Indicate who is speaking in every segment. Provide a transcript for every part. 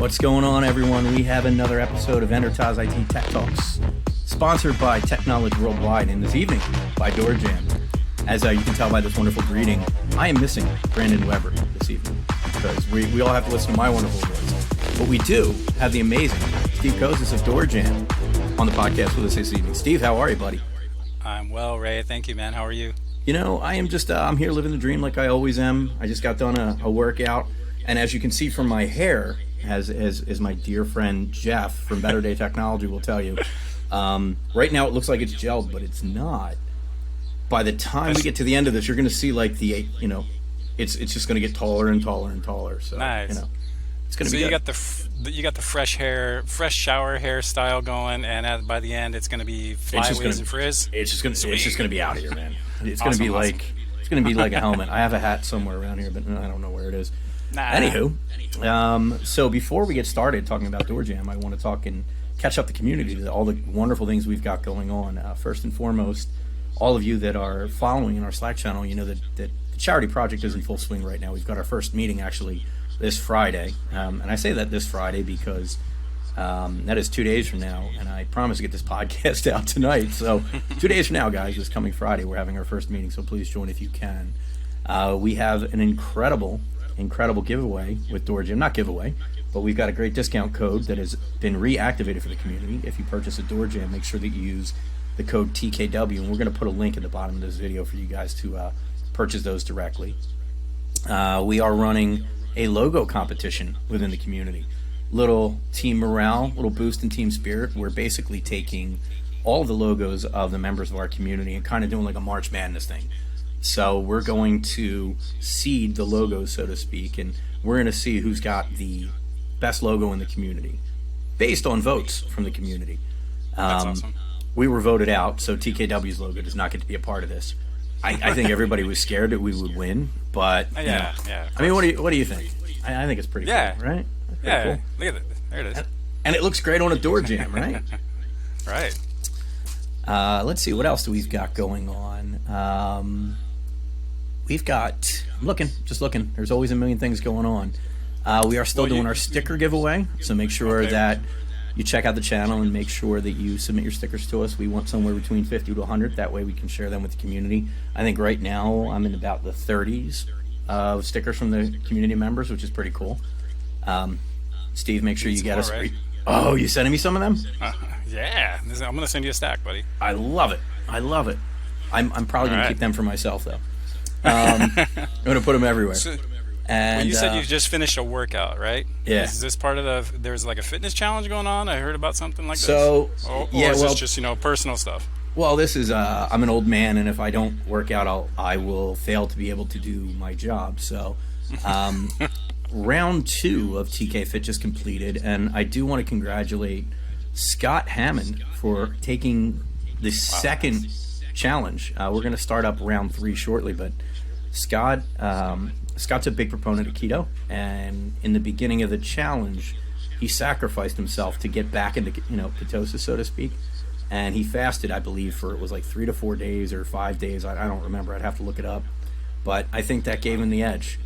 Speaker 1: What's going on, everyone? We have another episode of Enterprise IT Tech Talks, sponsored by TeKnowledge Worldwide, and this evening by DoorJamm. As you can tell by this wonderful greeting, I am missing Brandon Weber this evening because we all have to listen to my wonderful voice. But we do have the amazing Steve Koszis of DoorJamm on the podcast with us this evening. Steve, how are you, buddy?
Speaker 2: I'm well, Ray. Thank you, man. How are you?
Speaker 1: You know, I am just, I'm here living the dream like I always am. I just got done a workout, and as you can see from my hair, as my dear friend Jeff from Better Day Technology will tell you, right now it looks like it's gelled, but it's not. By the time we get to the end of this, you're going to see like it's just going to get taller and taller and taller. So,
Speaker 2: nice.
Speaker 1: It's going to be good.
Speaker 2: You got the fresh shower hairstyle going, and by the end, it's going to be flyaways and frizz.
Speaker 1: It's just going to be out here, man. It's going to be like it's going to be like a helmet. I have a hat somewhere around here, but I don't know where it is. Anywho, so before we get started talking about DoorJamm, I want to talk and catch up the community, all the wonderful things we've got going on. First and foremost, all of you that are following in our Slack channel, you know that the charity project is in full swing right now. We've got our first meeting actually this Friday, and I say that this Friday because that is 2 days from now, and I promise to get this podcast out tonight. So 2 days from now, guys, this coming Friday, we're having our first meeting, so please join if you can. We have an incredible giveaway with DoorJamm. Not giveaway, but we've got a great discount code that has been reactivated for the community. If you purchase a DoorJamm, make sure that you use the code TKW, and we're going to put a link at the bottom of this video for you guys to purchase those directly. We are running a logo competition within the community. Little team morale, little boost in team spirit. We're basically taking all the logos of the members of our community and kind of doing like a March Madness thing. So we're going to seed the logos, so to speak, and we're going to see who's got the best logo in the community based on votes from the community.
Speaker 2: That's awesome.
Speaker 1: We were voted out, so TKW's logo does not get to be a part of this. I think everybody was scared that we would win, but
Speaker 2: yeah.
Speaker 1: I mean, what do you think? I think it's pretty cool, right?
Speaker 2: Yeah,
Speaker 1: cool.
Speaker 2: Look at it. There it is.
Speaker 1: And it looks great on a DoorJamm, right?
Speaker 2: Right.
Speaker 1: Let's see, what else do we've got going on? We've got, I'm just looking. There's always a million things going on. We are still doing our sticker giveaway, so make sure that you check out the channel and make sure that you submit your stickers to us. We want somewhere between 50 to 100. That way we can share them with the community. I think right now I'm in about the 30s of stickers from the community members, which is pretty cool. Steve, make sure you get us. Right? Oh, you sending me some of them?
Speaker 2: Yeah, I'm going to send you a stack, buddy.
Speaker 1: I love it. I'm probably going to keep them for myself, though. I'm going to put them everywhere. And
Speaker 2: you said you just finished a workout, right?
Speaker 1: Yeah.
Speaker 2: Is this part of there's like a fitness challenge going on? I heard about something like this. Or is this just, personal stuff?
Speaker 1: Well, this is, I'm an old man, and if I don't work out, I will fail to be able to do my job. So, round 2 of TK Fit just completed, and I do want to congratulate Scott Hammond for taking the second challenge. We're going to start up round 3 shortly, but Scott's a big proponent of keto, and in the beginning of the challenge, he sacrificed himself to get back into ketosis, so to speak, and he fasted, I believe, for it was like 3 to 4 days or 5 days. I don't remember. I'd have to look it up, but I think that gave him the edge,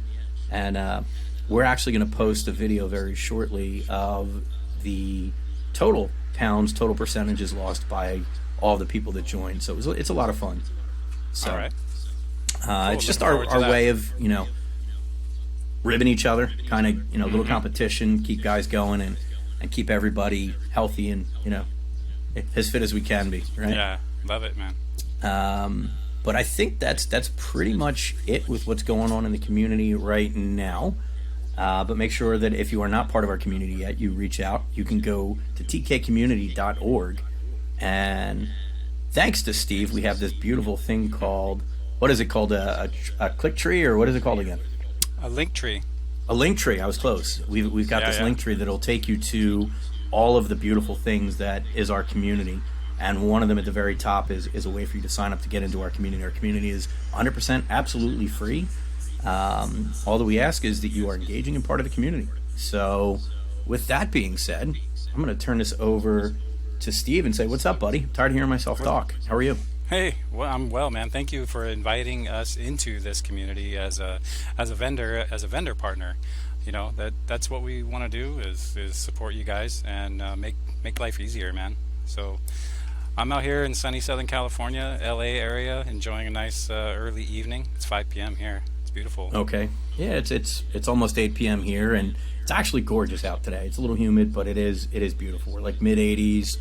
Speaker 1: and we're actually going to post a video very shortly of the total pounds, total percentages lost by all the people that joined. So it's a lot of fun. So,
Speaker 2: all right.
Speaker 1: Cool. It's just our way of, ribbing each other, kind of, little competition, keep guys going and keep everybody healthy and, as fit as we can be, right?
Speaker 2: Yeah, love it, man.
Speaker 1: But I think that's pretty much it with what's going on in the community right now. But make sure that if you are not part of our community yet, you reach out. You can go to tkcommunity.org. And thanks to Steve, we have this beautiful thing called, what is it called, a click tree, or what is it called again?
Speaker 2: A link tree.
Speaker 1: A link tree. I was close. We've got this link tree that'll take you to all of the beautiful things that is our community. And one of them at the very top is a way for you to sign up to get into our community. Our community is 100% absolutely free. All that we ask is that you are engaging in part of the community. So with that being said, I'm going to turn this over to Steve and say, what's up, buddy? I'm tired of hearing myself talk. How are you?
Speaker 2: Hey, well, I'm well, man. Thank you for inviting us into this community as a vendor partner. that's what we want to do is support you guys and make life easier, man. So I'm out here in sunny Southern California, LA area, enjoying a nice early evening. It's 5 p.m. here. It's beautiful.
Speaker 1: Okay. Yeah, it's almost 8 p.m. here, and it's actually gorgeous out today. It's a little humid, but it is beautiful. We're like mid 80s.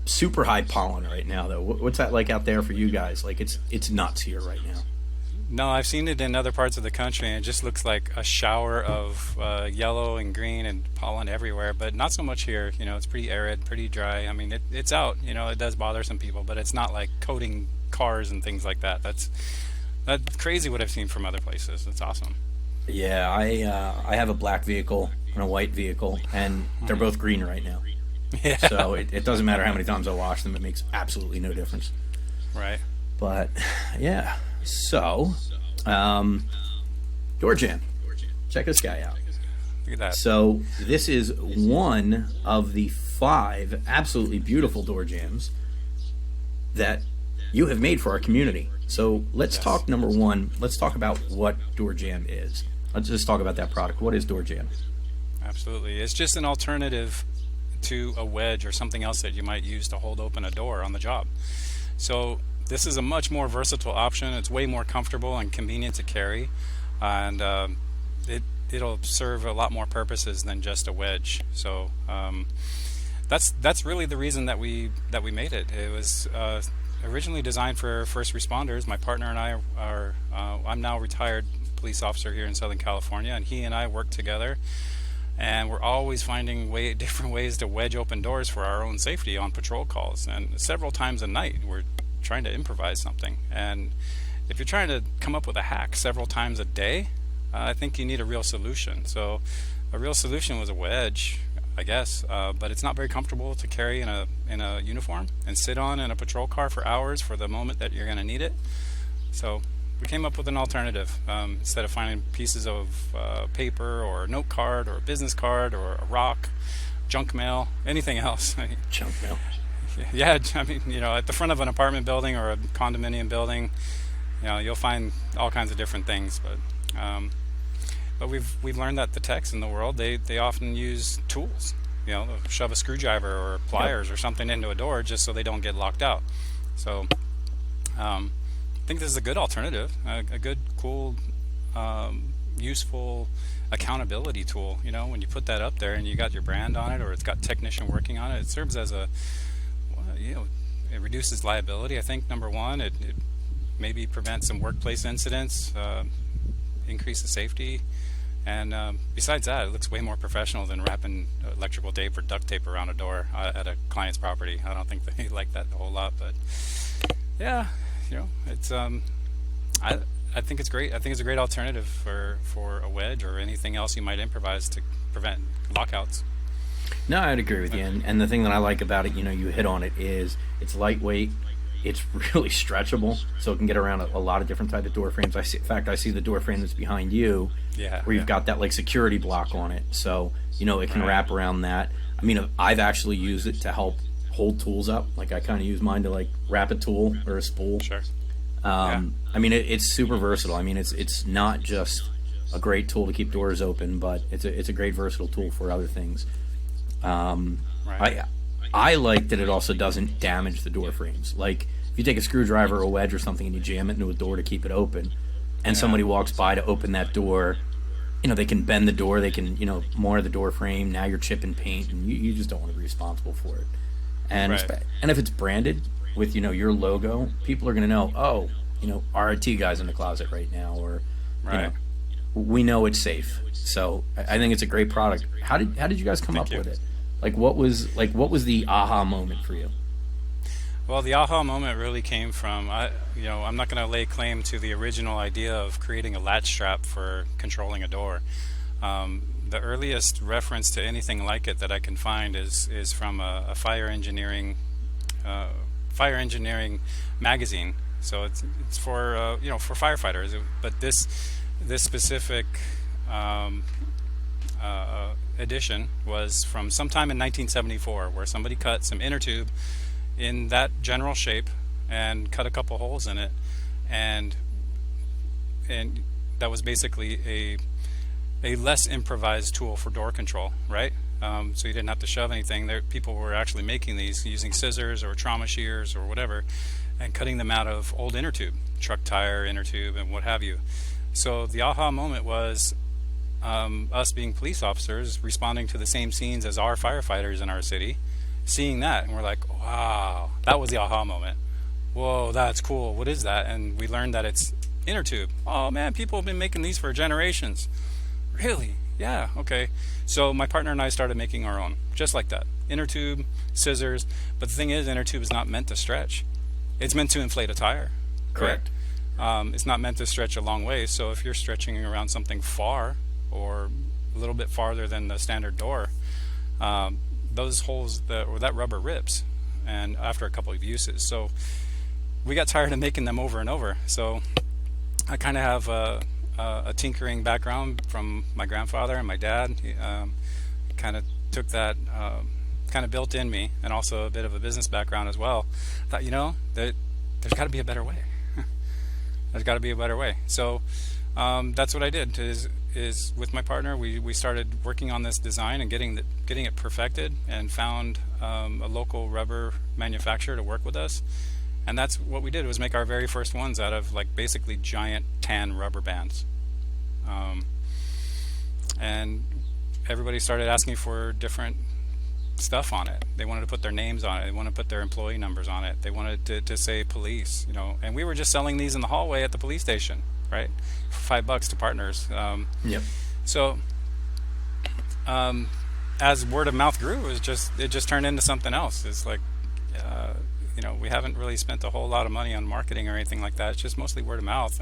Speaker 1: Super high pollen right now, though. What's that like out there for you guys? Like it's nuts here right now.
Speaker 2: No, I've seen it in other parts of the country, and it just looks like a shower of yellow and green and pollen everywhere, but not so much here. It's pretty arid, pretty dry. I mean, it's out. It does bother some people, but it's not like coating cars and things like that. That's crazy what I've seen from other places. It's awesome.
Speaker 1: Yeah, I have a black vehicle and a white vehicle, and they're both green right now.
Speaker 2: Yeah.
Speaker 1: So it doesn't matter how many times I wash them; it makes absolutely no difference.
Speaker 2: Right.
Speaker 1: But yeah. So, DoorJamm. Check this guy out.
Speaker 2: Look at that.
Speaker 1: So, this is one of the 5 absolutely beautiful DoorJamms that you have made for our community. So, let's talk number one. Let's talk about what DoorJamm is. Let's just talk about that product. What is DoorJamm?
Speaker 2: Absolutely. It's just an alternative to a wedge or something else that you might use to hold open a door on the job. So, this is a much more versatile option. It's way more comfortable and convenient to carry, and it'll serve a lot more purposes than just a wedge. So that's really the reason that we made it. It was originally designed for first responders. My partner and I are I'm now a retired police officer here in Southern California, and he and I work together. And we're always finding different ways to wedge open doors for our own safety on patrol calls. And several times a night, we're trying to improvise something. And if you're trying to come up with a hack several times a day, I think you need a real solution. So a real solution was a wedge, I guess, but it's not very comfortable to carry in a uniform and sit on in a patrol car for hours for the moment that you're going to need it. So we came up with an alternative. Instead of finding pieces of paper or a note card or a business card or a rock, junk mail, anything else.
Speaker 1: Junk mail.
Speaker 2: Yeah, I mean, at the front of an apartment building or a condominium building, you'll find all kinds of different things. But we've learned that the techs in the world, they often use tools. They'll shove a screwdriver or pliers or something into a door just so they don't get locked out. So I think this is a good alternative, a good, cool, useful accountability tool. When you put that up there and you got your brand on it, or it's got technician working on it, it serves as it reduces liability. I think number one, it maybe prevents some workplace incidents, increases safety, and besides that, it looks way more professional than wrapping electrical tape or duct tape around a door at a client's property. I don't think they like that a whole lot, but yeah, it's I think it's great. I think it's a great alternative for a wedge or anything else you might improvise to prevent lockouts.
Speaker 1: No, I'd agree with you. And the thing that I like about it, you hit on it, is it's lightweight. It's really stretchable, so it can get around a lot of different type of door frames. In fact, I see the door frame that's behind you, where you've got that like security block on it. So, it can wrap around that. I mean, I've actually used it to help hold tools up. Like I kind of use mine to like wrap a tool or a spool.
Speaker 2: Sure.
Speaker 1: I mean, it's super versatile. I mean, it's not just a great tool to keep doors open, but it's a great versatile tool for other things. I like that it also doesn't damage the door frames. Like if you take a screwdriver or a wedge or something and you jam it into a door to keep it open, and somebody walks by to open that door, they can bend the door, they can mar the door frame. Now you're chipping paint, and you just don't want to be responsible for it. And and if it's branded with your logo, people are going to know, RIT guy's in the closet right now, or we know it's safe. So I think it's a great product. How did you guys come up with it? What was the aha moment for you?
Speaker 2: Well, the aha moment really came from I'm not going to lay claim to the original idea of creating a latch strap for controlling a door. The earliest reference to anything like it that I can find is from a fire engineering magazine. So it's for for firefighters. But this specific edition was from sometime in 1974, where somebody cut some inner tube in that general shape and cut a couple holes in it, and that was basically a less improvised tool for door control, right? So you didn't have to shove anything. People were actually making these using scissors or trauma shears or whatever, and cutting them out of old inner tube, truck tire inner tube, and what have you. So the aha moment was us being police officers responding to the same scenes as our firefighters in our city, seeing that, and we're like, wow, that was the aha moment. Whoa, that's cool. What is that? And we learned that it's inner tube. Oh man, people have been making these for generations. Really? Yeah, okay. So my partner and I started making our own, just like that. Inner tube, scissors. But the thing is, inner tube is not meant to stretch. It's meant to inflate a tire.
Speaker 1: Correct.
Speaker 2: Right? It's not meant to stretch a long way. So if you're stretching around something far or a little bit farther than the standard door, those holes, that rubber rips, and after a couple of uses. So we got tired of making them over and over. So I kind of have a tinkering background from my grandfather and my dad. Kind of took that, kind of built in me, and also a bit of a business background as well. I thought, that there's got to be a better way. There's got to be a better way. So that's what I did. Is with my partner, we started working on this design and getting it perfected, and found a local rubber manufacturer to work with us. And that's what we did, was make our very first ones out of like basically giant tan rubber bands. And everybody started asking for different stuff on it. They wanted to put their names on it. They wanted to put their employee numbers on it. They wanted to say police, and we were just selling these in the hallway at the police station, right? For $5 to partners.
Speaker 1: Yep.
Speaker 2: So, as word of mouth grew, it just turned into something else. It's like, we haven't really spent a whole lot of money on marketing or anything like that. It's just mostly word of mouth,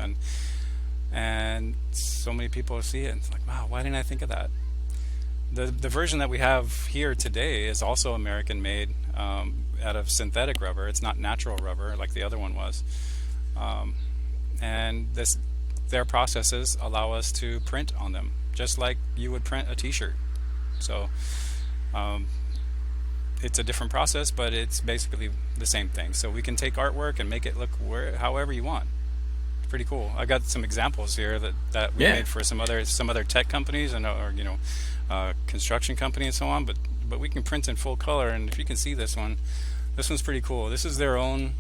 Speaker 2: and so many people see it, and it's like, wow, why didn't I think of that? The version that we have here today is also American made, out of synthetic rubber. It's not natural rubber like the other one was, and their processes allow us to print on them just like you would print a t-shirt. So it's a different process, but it's basically the same thing. So we can take artwork and make it look however you want. It's pretty cool. I got some examples here that we made for some other tech companies and construction company and so on. But we can print in full color, and if you can see this one's pretty cool. This is their own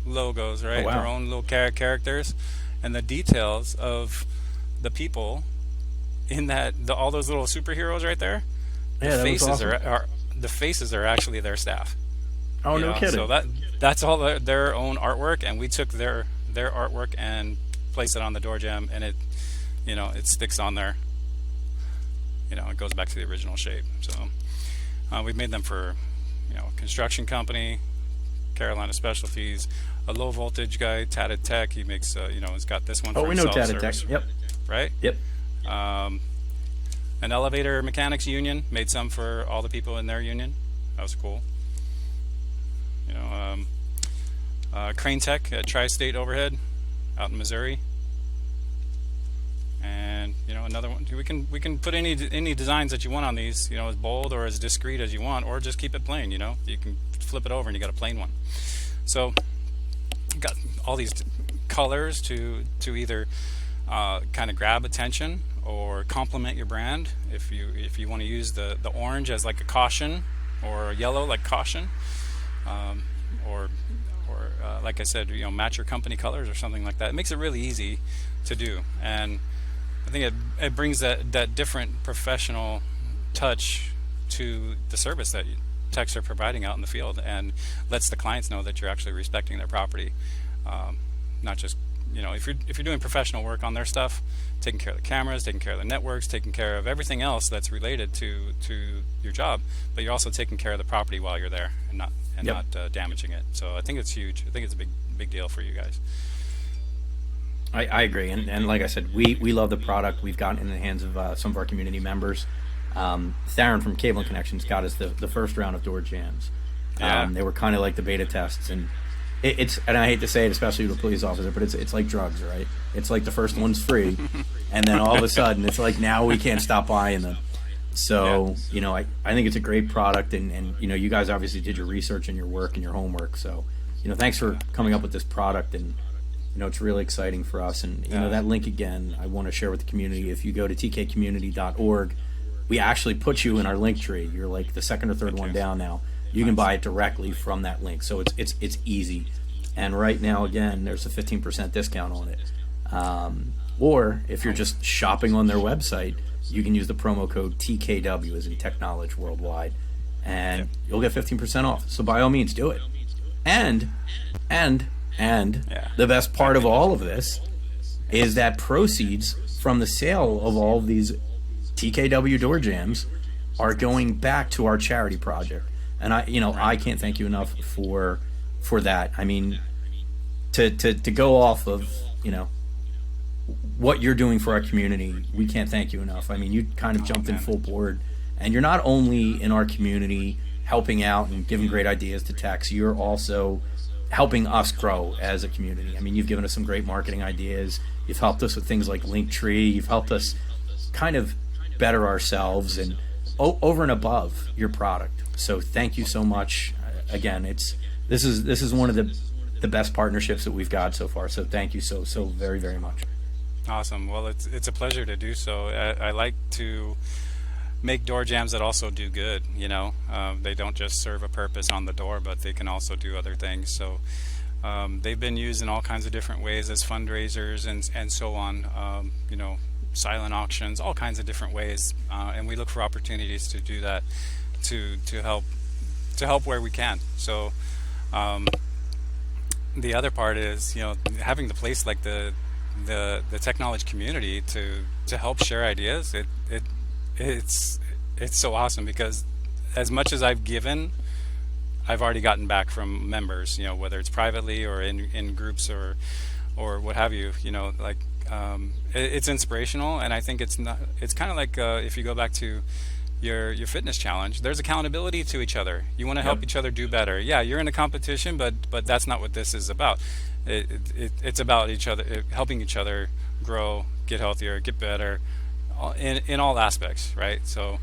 Speaker 2: logos, right?
Speaker 1: Oh, wow.
Speaker 2: Their own little characters, and the details of the people in all those little superheroes right there.
Speaker 1: Yeah,
Speaker 2: the faces
Speaker 1: awesome.
Speaker 2: The faces are actually their staff.
Speaker 1: Oh, no kidding.
Speaker 2: So that's all their own artwork, and we took their artwork and placed it on the DoorJamm, and it sticks on there. It goes back to the original shape. So we've made them for a construction company, Carolina Specialties, a low voltage guy, Tatted Tech. He makes he's got this one.
Speaker 1: Oh,
Speaker 2: for
Speaker 1: we know
Speaker 2: himself,
Speaker 1: Tatted Tech. Yep.
Speaker 2: Right.
Speaker 1: Yep.
Speaker 2: An elevator mechanics union, made some for all the people in their union. That was cool. Crane Tech at Tri-State Overhead out in Missouri. And another one. We can put any designs that you want on these, as bold or as discreet as you want, or just keep it plain. You can flip it over and you got a plain one. So got all these colors to either kind of grab attention or complement your brand. If you want to use the orange as like a caution, or yellow like caution, or like I said, match your company colors or something like that. It makes it really easy to do, and I think it brings that different professional touch to the service that techs are providing out in the field, and lets the clients know that you're actually respecting their property, not just if you're doing professional work on their stuff, taking care of the cameras, taking care of the networks, taking care of everything else that's related to your job, but you're also taking care of the property while you're there and not damaging it. So I think it's huge. I think it's a big deal for you guys.
Speaker 1: I agree, and like I said, we love the product. We've gotten it in the hands of some of our community members. Theron from Cable and Connections got us the first round of DoorJamms. They were kind of like the beta tests, and it's and I hate to say it, especially to a police officer, but it's like drugs, right? It's like the first one's free, and then all of a sudden it's like now we can't stop buying them. So I think it's a great product, and you guys obviously did your research and your work and your homework. So thanks for coming up with this product, and it's really exciting for us. And that link again, I want to share with the community. If you go to tkcommunity.org, we actually put you in our link tree. You're like the second or third one down now. You can buy it directly from that link, so it's easy. And right now, again, there's a 15% discount on it. Or if you're just shopping on their website, you can use the promo code TKW, as in TeKnowledge Worldwide, and you'll get 15% off. So by all means, do it. And the best part of all of this is that proceeds from the sale of all of these TKW door jams are going back to our charity project. And I can't thank you enough for that. I mean, to go off of what you're doing for our community, we can't thank you enough. I mean, you kind of jumped in full board, and you're not only in our community helping out and giving great ideas to techs, you're also helping us grow as a community. I mean, you've given us some great marketing ideas. You've helped us with things like Linktree. You've helped us kind of better ourselves and over and above your product. So thank you so much. Again, this is one of the best partnerships that we've got so far. So thank you so very, very much.
Speaker 2: Awesome. Well, it's a pleasure to do so. I like to make door jams that also do good. They don't just serve a purpose on the door, but they can also do other things. So they've been used in all kinds of different ways as fundraisers and so on. Silent auctions, all kinds of different ways, and we look for opportunities to do that to help where we can. So the other part is having the place like the TeKnowledge community to help share ideas. It's so awesome, because as much as I've given, I've already gotten back from members, whether it's privately or in groups or what have you. It's inspirational, and I think it's kind of like if you go back to your fitness challenge, there's accountability to each other. You want to help each other do better. Yeah, you're in a competition, but that's not what this is about. It's about each other, helping each other grow, get healthier, get better, in all aspects, right? So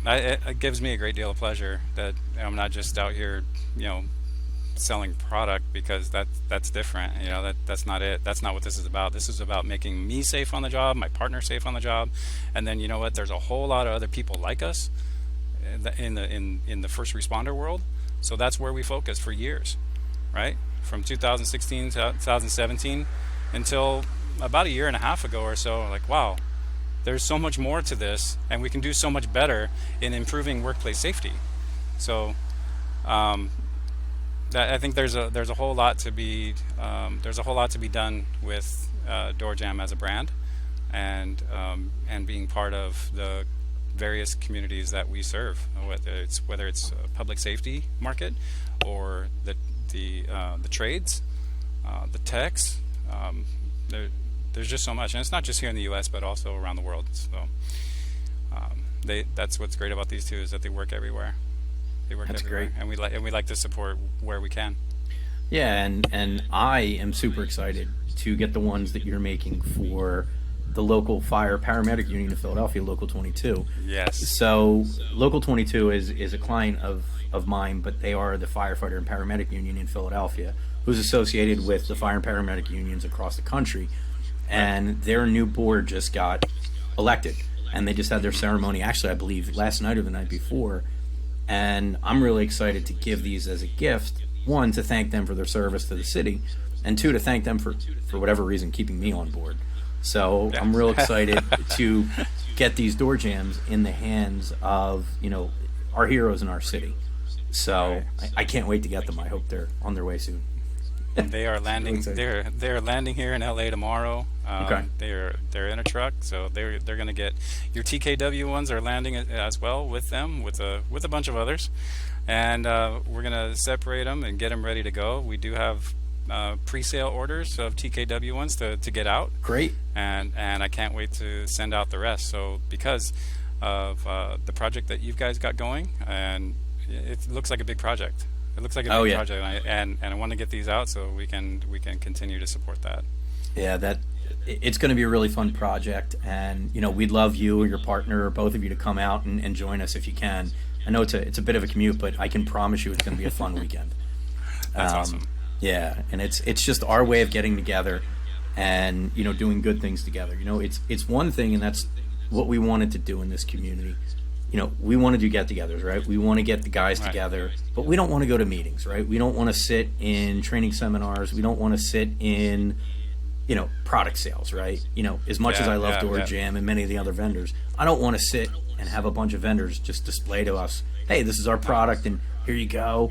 Speaker 2: it gives me a great deal of pleasure that I'm not just out here, selling product, because that's different. That's not it. That's not what this is about. This is about making me safe on the job, my partner safe on the job, and then there's a whole lot of other people like us in the first responder world. So that's where we focused for years, right? From 2016 to 2017 until about a year and a half ago or so. Like, wow, there's so much more to this, and we can do so much better in improving workplace safety. So I think there's a whole lot to be done with DoorJamm as a brand, and being part of the various communities that we serve, whether it's public safety market or the trades, the techs. There's just so much, and it's not just here in the U.S. but also around the world. So that's what's great about these two, is that they work everywhere. They work
Speaker 1: That's
Speaker 2: everywhere,
Speaker 1: great.
Speaker 2: and we like to support where we can.
Speaker 1: Yeah, and I am super excited to get the ones that you're making for the local fire paramedic union of Philadelphia, Local 22.
Speaker 2: Yes.
Speaker 1: So Local 22 is a client of mine, but they are the firefighter and paramedic union in Philadelphia, who's associated with the fire and paramedic unions across the country. And their new board just got elected, and they just had their ceremony, actually, I believe, last night or the night before. And I'm really excited to give these as a gift. One, to thank them for their service to the city, and two, to thank them for whatever reason keeping me on board. So I'm real excited to get these door jams in the hands of our heroes in our city. So I can't wait to get them. I hope they're on their way soon.
Speaker 2: They are landing. They're landing here in LA tomorrow.
Speaker 1: Okay.
Speaker 2: They're in a truck, so they're going to get your TKW ones are landing as well with them, with a bunch of others, and we're going to separate them and get them ready to go. We do have pre-sale orders of TKW ones to get out.
Speaker 1: Great.
Speaker 2: And I can't wait to send out the rest. So because of the project that you guys got going, and it looks like a big project. It looks like a big project, and I want to get these out so we can continue to support that.
Speaker 1: Yeah, it's going to be a really fun project, and we'd love you or your partner or both of you to come out and join us if you can. I know it's a bit of a commute, but I can promise you it's going to be a fun weekend.
Speaker 2: That's awesome.
Speaker 1: Yeah, and it's just our way of getting together and, doing good things together. It's one thing, and that's what we wanted to do in this community. We want to do get-togethers, right? We want to get the guys together, but we don't want to go to meetings, right? We don't want to sit in training seminars. We don't want to sit in, product sales, right? As much as I love DoorJamm and many of the other vendors, I don't want to sit and have a bunch of vendors just display to us, hey, this is our product and here you go.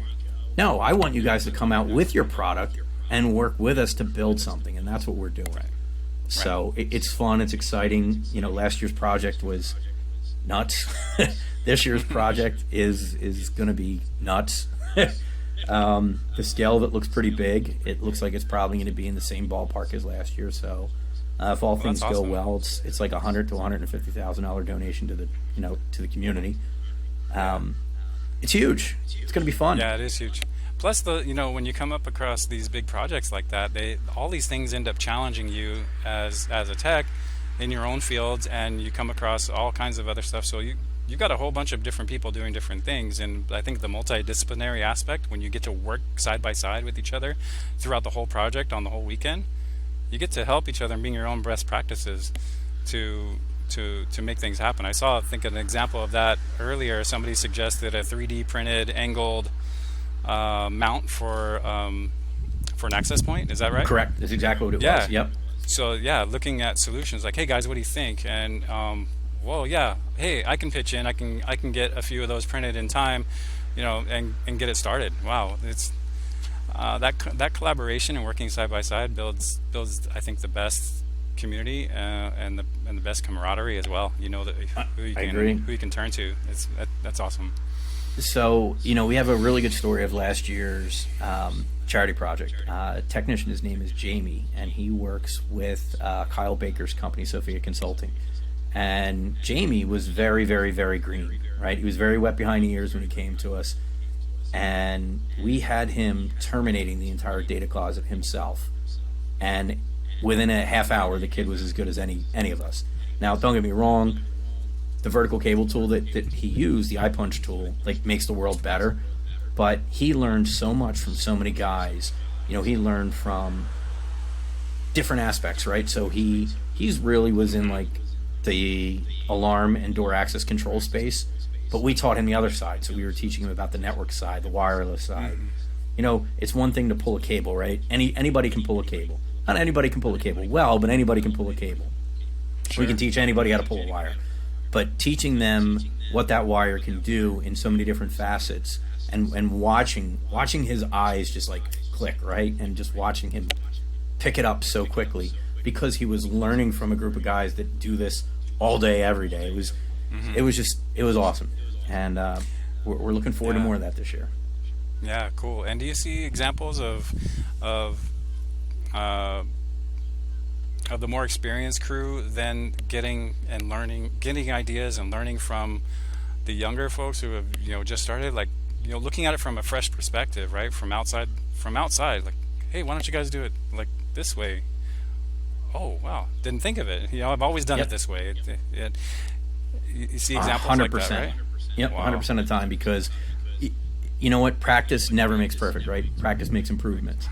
Speaker 1: No, I want you guys to come out with your product and work with us to build something, and that's what we're doing. So it's fun, it's exciting. Last year's project was nuts. This year's project is going to be nuts. The scale of it looks pretty big. It looks like it's probably going to be in the same ballpark as last year. So if all things go well, it's like $100,000 to $150,000 donation to the community. It's huge. It's going to be fun.
Speaker 2: Yeah, it is huge. Plus, when you come up across these big projects like that, all these things end up challenging you as a tech in your own fields, and you come across all kinds of other stuff. So you got a whole bunch of different people doing different things, and I think the multidisciplinary aspect, when you get to work side by side with each other throughout the whole project on the whole weekend, you get to help each other and bring your own best practices to make things happen. I think an example of that earlier. Somebody suggested a 3D printed angled mount for an access point. Is that right?
Speaker 1: Correct. That's exactly what it was. Yep.
Speaker 2: So looking at solutions like, hey guys, what do you think? And hey, I can pitch in. I can get a few of those printed in time, and get it started. Wow, it's that collaboration and working side by side builds I think the best community and the best camaraderie as well. Who you can turn to. That's awesome.
Speaker 1: So we have a really good story of last year's charity project. Technician, his name is Jamie, and he works with Kyle Baker's company, Sophia Consulting. And Jamie was very, very, very green, right? He was very wet behind the ears when he came to us, and we had him terminating the entire data closet himself. And within a half hour, the kid was as good as any of us. Now, don't get me wrong, the vertical cable tool that he used, the iPunch tool, makes the world better. But he learned so much from so many guys. He learned from different aspects, right? So he's really was in the alarm and door access control space, but we taught him the other side. So we were teaching him about the network side, the wireless side. It's one thing to pull a cable, right? Anybody can pull a cable. Not anybody can pull a cable well, but anybody can pull a cable. Sure. We can teach anybody how to pull a wire. But teaching them what that wire can do in so many different facets, and watching his eyes just click, right? And just watching him pick it up so quickly, because he was learning from a group of guys that do this all day, every day. It was awesome. And we're looking forward to more of that this year.
Speaker 2: Yeah, cool. And do you see examples of the more experienced crew then getting ideas and learning from the younger folks who have just started, looking at it from a fresh perspective, right? From outside, hey, why don't you guys do it this way? Oh wow, didn't think of it. I've always done it this way. You see examples
Speaker 1: 100%.
Speaker 2: Like that, right?
Speaker 1: Yep, wow. 100% of the time, because you know what? Practice never makes perfect, right? Practice makes improvements.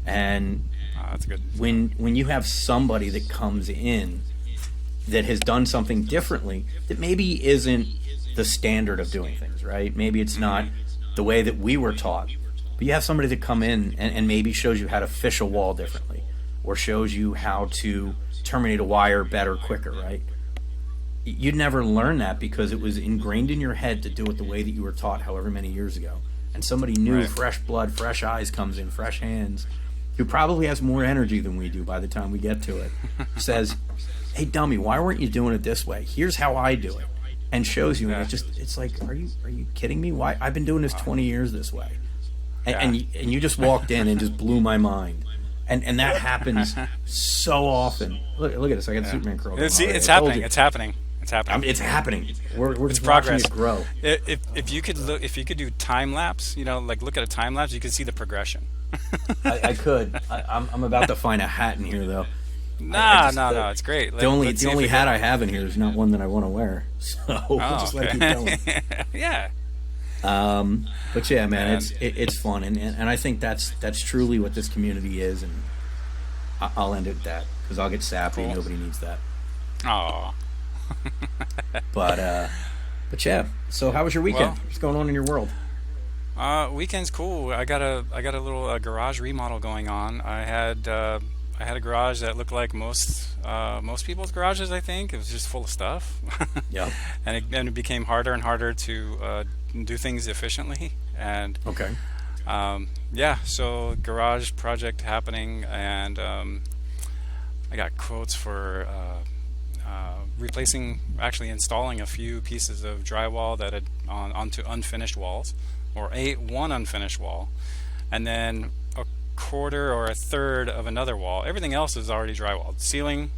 Speaker 1: And
Speaker 2: that's good.
Speaker 1: When you have somebody that comes in that has done something differently that maybe isn't the standard of doing things, right? Maybe it's not the way that we were taught, but you have somebody that come in and maybe shows you how to fish a wall differently, or shows you how to terminate a wire better, quicker, right? You'd never learn that because it was ingrained in your head to do it the way that you were taught however many years ago. And somebody new, right. Fresh blood, fresh eyes comes in, fresh hands, who probably has more energy than we do by the time we get to it, says, hey, dummy, why weren't you doing it this way? Here's how I do it. And shows you, and it's like, are you kidding me? Why? I've been doing this 20 years this way. And you just walked in and just blew my mind. And that happens so often. Look at this. I got Superman curl.
Speaker 2: It's happening. It's happening. It's happening.
Speaker 1: It's happening. We're just
Speaker 2: progress.
Speaker 1: Watching it grow.
Speaker 2: If you could do time lapse, look at a time lapse, you can see the progression.
Speaker 1: I could. I'm about to find a hat in here though.
Speaker 2: No, it's great.
Speaker 1: The only hat I have in here is not one that I want to wear, so we'll just let it keep going.
Speaker 2: Yeah.
Speaker 1: But yeah, man, it's fun, and I think that's truly what this community is, and I'll end it at that because I'll get sappy.
Speaker 2: Cool.
Speaker 1: Nobody needs that.
Speaker 2: Oh.
Speaker 1: But yeah. So how was your weekend?
Speaker 2: Well,
Speaker 1: What's going on in your world?
Speaker 2: Weekend's cool. I got a little garage remodel going on. I had a garage that looked like most people's garages. I think it was just full of stuff.
Speaker 1: Yeah.
Speaker 2: And it became harder and harder to do things efficiently. And
Speaker 1: Okay.
Speaker 2: yeah, so garage project happening, and I got quotes for actually installing a few pieces of drywall that had onto unfinished walls, or one unfinished wall, and then a quarter or a third of another wall. Everything else is already drywalled. Ceiling,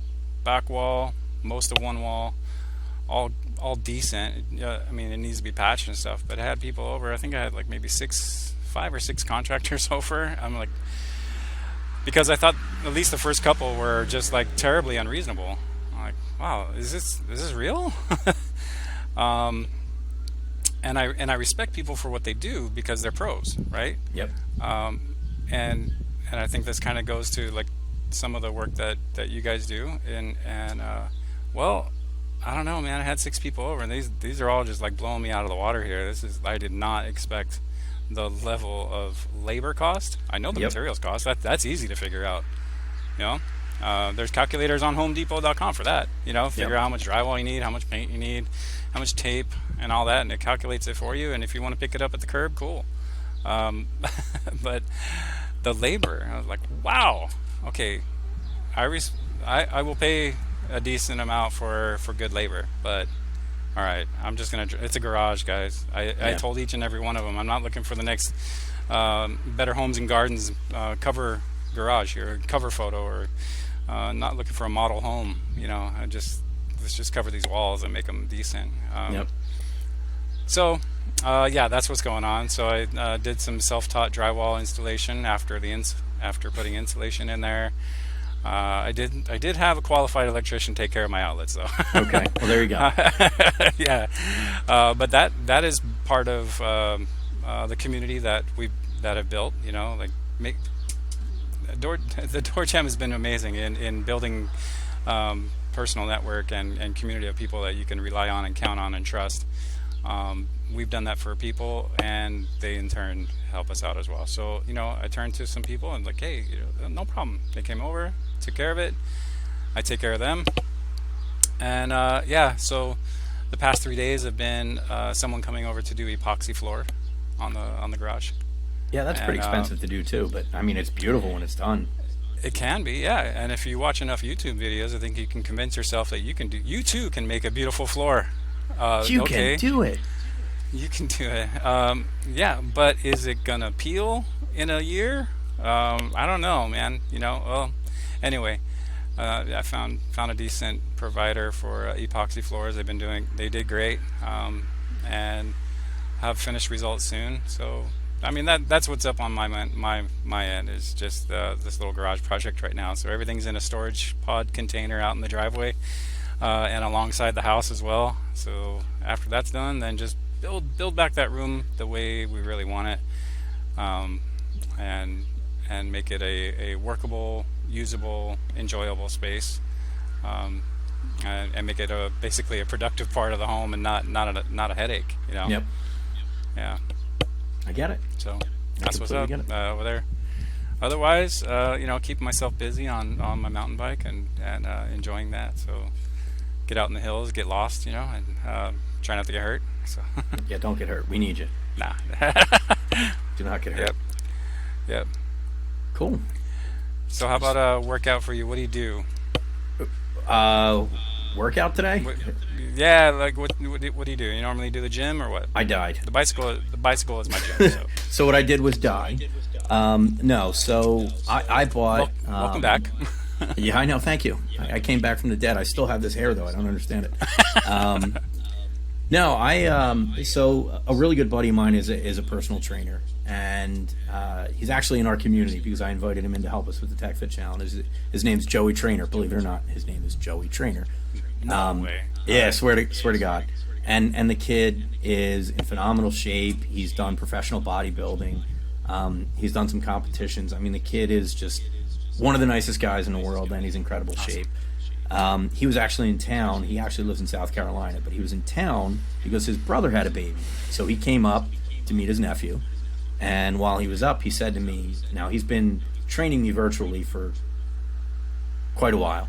Speaker 2: back wall, most of one wall, all decent. I mean, it needs to be patched and stuff, but I had people over. I think I had like maybe 5 or 6 contractors over. I'm like, because I thought at least the first couple were just like terribly unreasonable. I'm like, wow, is this real? And I respect people for what they do because they're pros, right?
Speaker 1: Yep.
Speaker 2: And I think this kind of goes to like some of the work that you guys do. And well, I don't know, man. I had 6 people over, and these are all just like blowing me out of the water here. I did not expect the level of labor cost. I know the materials cost. That's easy to figure out. You know, there's calculators on HomeDepot.com for that. You know, figure out how much drywall you need, how much paint you need, how much tape, and all that, and it calculates it for you. And if you want to pick it up at the curb, cool. But the labor, I was like, wow. Okay, I will pay a decent amount for good labor, but all right, I'm just gonna. It's a garage, guys. I told each and every one of them, I'm not looking for the next Better Homes and Gardens cover garage here, cover photo, or not looking for a model home. You know, let's just cover these walls and make them decent. So yeah, that's what's going on. So I did some self-taught drywall installation after putting insulation in there. I did have a qualified electrician take care of my outlets, though.
Speaker 1: Okay, well there you go.
Speaker 2: Yeah, but that is part of the community that have built. You know, like the DoorJamm has been amazing in building personal network and community of people that you can rely on and count on and trust. We've done that for people, and they in turn help us out as well. So, you know, I turned to some people and like, hey, no problem. They came over, took care of it. I take care of them. And yeah, so the past 3 days have been someone coming over to do epoxy floor on the garage.
Speaker 1: Yeah, that's pretty expensive to do too, but I mean, it's beautiful when it's done.
Speaker 2: It can be, yeah. And if you watch enough YouTube videos, I think you can convince yourself that you too can make a beautiful floor.
Speaker 1: You can do it.
Speaker 2: You can do it. Yeah, but is it gonna peel in a year? I don't know, man. You know. Well, anyway, I found a decent provider for epoxy floors. They did great, and have finished results soon. So, I mean, that's what's up on my end is just this little garage project right now. So everything's in a storage pod container out in the driveway, and alongside the house as well. So after that's done, then just build back that room the way we really want it, and make it a workable, usable, enjoyable space, and make it basically a productive part of the home and not a headache. You know.
Speaker 1: Yep.
Speaker 2: Yeah.
Speaker 1: I get it.
Speaker 2: So that's what's up over there. Otherwise, you know, keeping myself busy on my mountain bike and enjoying that. So get out in the hills, get lost, you know, and try not to get hurt. So
Speaker 1: yeah, don't get hurt. We need you.
Speaker 2: Nah.
Speaker 1: Do not get hurt.
Speaker 2: Yep.
Speaker 1: Cool.
Speaker 2: So how about a workout for you? What do you do?
Speaker 1: Workout today?
Speaker 2: Yeah, like what do you do? You normally do the gym or what?
Speaker 1: I died.
Speaker 2: The bicycle is my gym. So,
Speaker 1: so what I did was die. No, so I bought.
Speaker 2: Welcome back.
Speaker 1: Yeah, I know. Thank you. I came back from the dead. I still have this hair though. I don't understand it. No, so a really good buddy of mine is a personal trainer, and he's actually in our community because I invited him in to help us with the Tech Fit Challenge. His name's Joey Trainer. Believe it or not, his name is Joey Trainer.
Speaker 2: No way.
Speaker 1: Yeah, swear to God. And the kid is in phenomenal shape. He's done professional bodybuilding. He's done some competitions. I mean, the kid is just one of the nicest guys in the world, and he's in incredible shape. He was actually in town. He actually lives in South Carolina, but he was in town because his brother had a baby. So he came up to meet his nephew. And while he was up, he said to me, now he's been training me virtually for quite a while,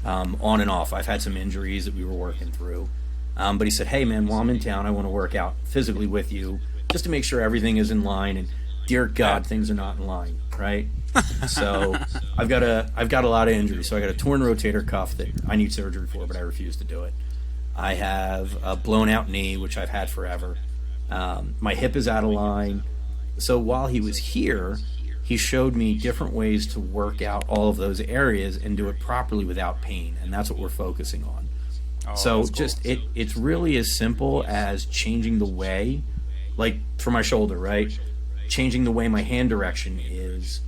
Speaker 1: on and off. I've had some injuries that we were working through. But he said, hey, man, while I'm in town, I want to work out physically with you just to make sure everything is in line. And dear God, things are not in line, right? So I've got a lot of injuries. So I got a torn rotator cuff that I need surgery for, but I refuse to do it. I have a blown out knee, which I've had forever. My hip is out of line. So while he was here, he showed me different ways to work out all of those areas and do it properly without pain. And that's what we're focusing on.
Speaker 2: Oh,
Speaker 1: so
Speaker 2: cool.
Speaker 1: it's really as simple as changing the way, like for my shoulder, right? Changing the way my hand direction is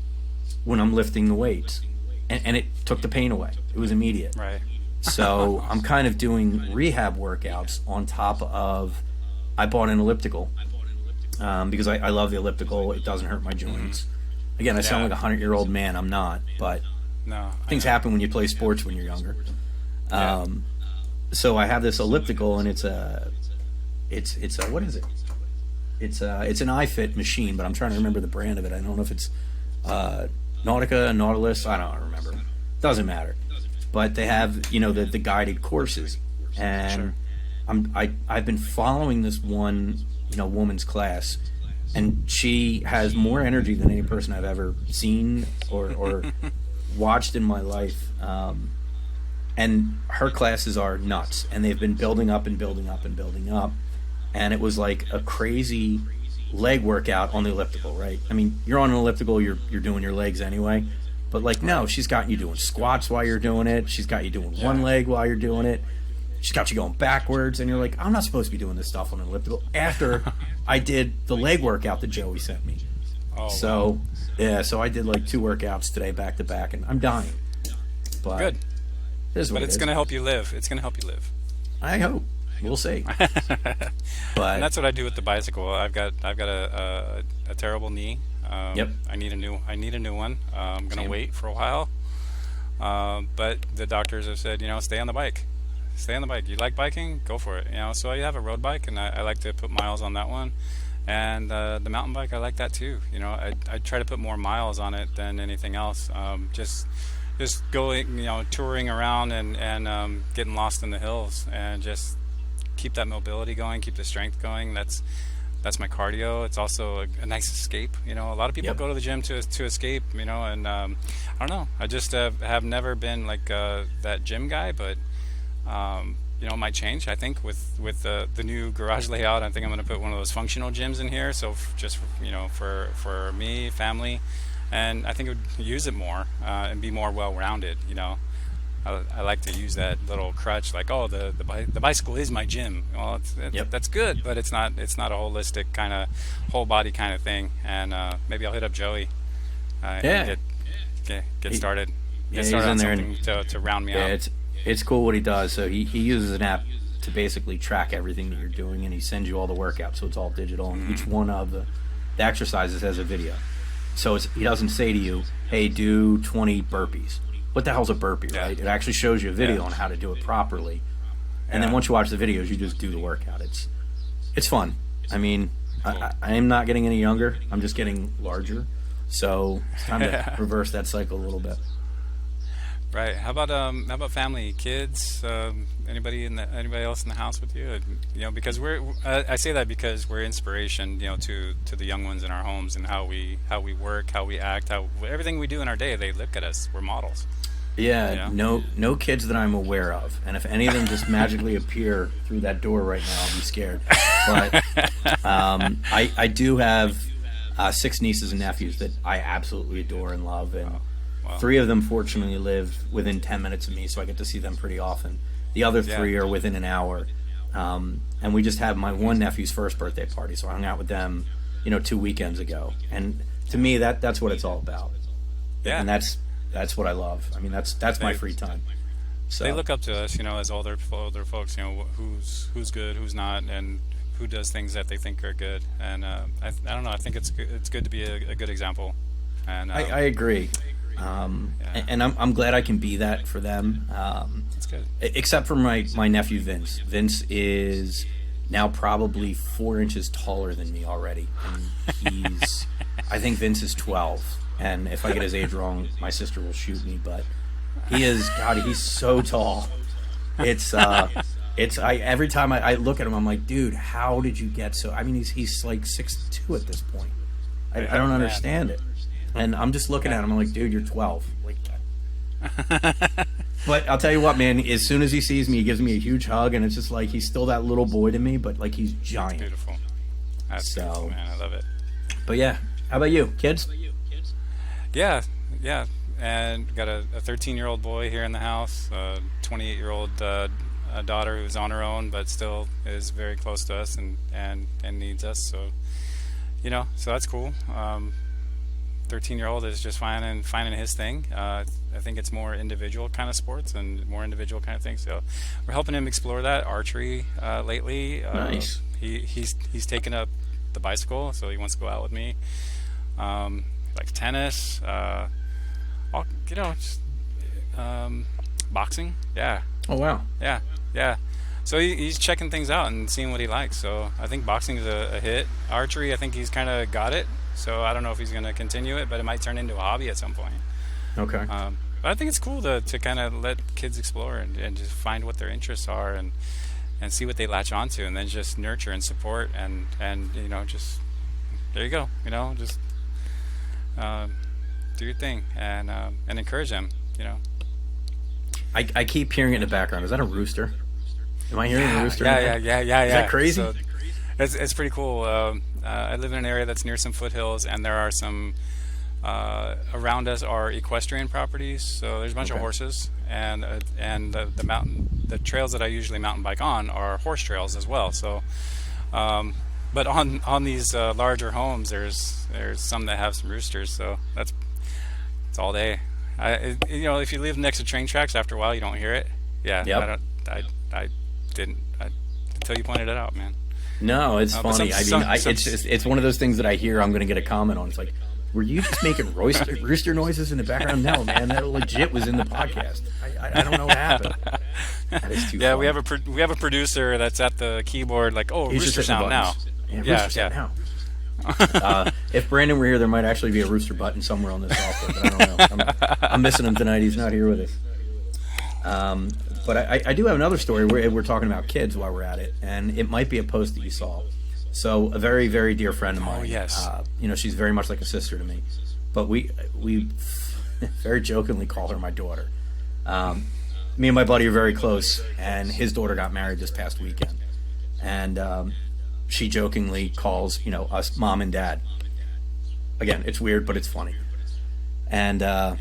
Speaker 1: when I'm lifting the weights. And it took the pain away. It was immediate.
Speaker 2: Right.
Speaker 1: So I'm kind of doing rehab workouts on top of, I bought an elliptical because I love the elliptical. It doesn't hurt my joints. Again, I sound like a 100-year-old man. I'm not, but things happen when you play sports when you're younger. So I have this elliptical, and it's a what is it? It's an iFit machine, but I'm trying to remember the brand of it. I don't know if it's Nautica, Nautilus. I don't remember. Doesn't matter. But they have the guided courses, and I've been following this one woman's class, and she has more energy than any person I've ever seen or watched in my life. And her classes are nuts, and they've been building up and building up and building up. And it was like a crazy leg workout on the elliptical, right? I mean, you're on an elliptical, you're doing your legs anyway. But like, no, she's got you doing squats while you're doing it. She's got you doing one leg while you're doing it. She's got you going backwards, and you're like, I'm not supposed to be doing this stuff on an elliptical after I did the leg workout that Joey sent me. So I did like 2 workouts today back to back, and I'm dying. But
Speaker 2: good.
Speaker 1: But
Speaker 2: it's going to help you live. It's going to help you live.
Speaker 1: I hope. We'll see.
Speaker 2: But and that's what I do with the bicycle. I've got a terrible knee.
Speaker 1: Yep.
Speaker 2: I need a new one. I'm going to wait for a while. But the doctors have said, stay on the bike. Stay on the bike. You like biking? Go for it. So I have a road bike, and I like to put miles on that one. And the mountain bike, I like that too. I try to put more miles on it than anything else. Just going, touring around and getting lost in the hills, and just keep that mobility going, keep the strength going. That's my cardio. It's also a nice escape. A lot of people go to the gym to escape. And I don't know. I just have never been like that gym guy, but it might change. I think with the new garage layout, I think I'm going to put one of those functional gyms in here. So just for me, family. And I think it would use it more and be more well-rounded. I like to use that little crutch, like, the bicycle is my gym. Well, that's good, but it's not a holistic kind of whole body kind of thing. And maybe I'll hit up Joey. And get started. Get started on something to round me out.
Speaker 1: It's cool what he does. So he uses an app to basically track everything that you're doing, and he sends you all the workouts, so it's all digital. And each one of the exercises has a video. So he doesn't say to you, hey, do 20 burpees. What the hell's a burpee, right? It actually shows you a video on how to do it properly. And then once you watch the videos, you just do the workout. It's fun. I mean, I am not getting any younger. I'm just getting larger. So it's time to reverse that cycle a little bit.
Speaker 2: Right. How about family, kids? Anybody else in the house with you? Because I say that because we're inspiration, to the young ones in our homes, and how we work, how we act, everything we do in our day. They look at us. We're models.
Speaker 1: Yeah. No kids that I'm aware of, and if any of them just magically appear through that door right now, I'll be scared. But I do have 6 nieces and nephews that I absolutely adore and love, and. Wow. 3 of them fortunately live within 10 minutes of me, so I get to see them pretty often. The other 3 are within an hour. And we just had my one nephew's first birthday party, so I hung out with them, 2 weekends ago. And to me, that's what it's all about.
Speaker 2: Yeah.
Speaker 1: And that's what I love. I mean, that's my free time. So
Speaker 2: They look up to us, as older folks. Who's good, who's not, and who does things that they think are good. And I don't know. I think it's good to be a good example. And
Speaker 1: I agree.
Speaker 2: Yeah.
Speaker 1: And I'm glad I can be that for them.
Speaker 2: That's good.
Speaker 1: Except for my nephew Vince. Vince is now probably 4 inches taller than me already, and I think Vince is 12. And if I get his age wrong, my sister will shoot me. But he's so tall. Every time I look at him, I'm like, dude, how did you get so? I mean, he's like 6'2" at this point. I don't understand it. And I'm just looking at him. I'm like, dude, you're 12. But I'll tell you what, man. As soon as he sees me, he gives me a huge hug, and it's just like he's still that little boy to me, but like he's giant.
Speaker 2: That's beautiful. That's beautiful, man. I love it.
Speaker 1: But yeah, how about you, kids?
Speaker 2: Yeah, and got a 13-year-old boy here in the house, a 28-year-old daughter who's on her own, but still is very close to us and needs us. So, so that's cool. 13-year-old is just finding his thing. I think it's more individual kind of sports and more individual kind of things. So we're helping him explore that archery lately.
Speaker 1: Nice.
Speaker 2: He's taken up the bicycle, so he wants to go out with me. Like tennis, boxing. Yeah.
Speaker 1: Oh wow.
Speaker 2: Yeah. So he's checking things out and seeing what he likes. So I think boxing is a hit. Archery, I think he's kind of got it. So I don't know if he's going to continue it, but it might turn into a hobby at some point.
Speaker 1: Okay.
Speaker 2: But I think it's cool to kind of let kids explore and just find what their interests are and see what they latch onto, and then just nurture and support and just there you go. Just do your thing and encourage them.
Speaker 1: I keep hearing it in the background. Is that a rooster? Am I hearing a rooster?
Speaker 2: Yeah.
Speaker 1: Is that crazy?
Speaker 2: So it's pretty cool. I live in an area that's near some foothills, and there are some around us are equestrian properties. So there's a bunch of horses, and the trails that I usually mountain bike on are horse trails as well. So, but on these larger homes, there's some that have some roosters. So it's all day. If you live next to train tracks, after a while you don't hear it. Yeah.
Speaker 1: Yep.
Speaker 2: I didn't until you pointed it out, man.
Speaker 1: No, it's funny. It's one of those things that I hear. I'm going to get a comment on. It's like, were you just making rooster noises in the background? No, man, that legit was in the podcast. I don't know what happened. That is too.
Speaker 2: Yeah,
Speaker 1: funny.
Speaker 2: we have a producer that's at the keyboard, like,
Speaker 1: He's
Speaker 2: rooster sound now.
Speaker 1: Yeah, rooster sound now. If Brandon were here, there might actually be a rooster button somewhere on this software, but I don't know. I'm missing him tonight. He's not here with us. But I do have another story where we're talking about kids while we're at it, and it might be a post that you saw. So a very, very dear friend of mine.
Speaker 2: Oh, yes.
Speaker 1: She's very much like a sister to me, but we very jokingly call her my daughter. Me and my buddy are very close, and his daughter got married this past weekend, and she jokingly calls us mom and dad. Again, it's weird, but it's funny, and.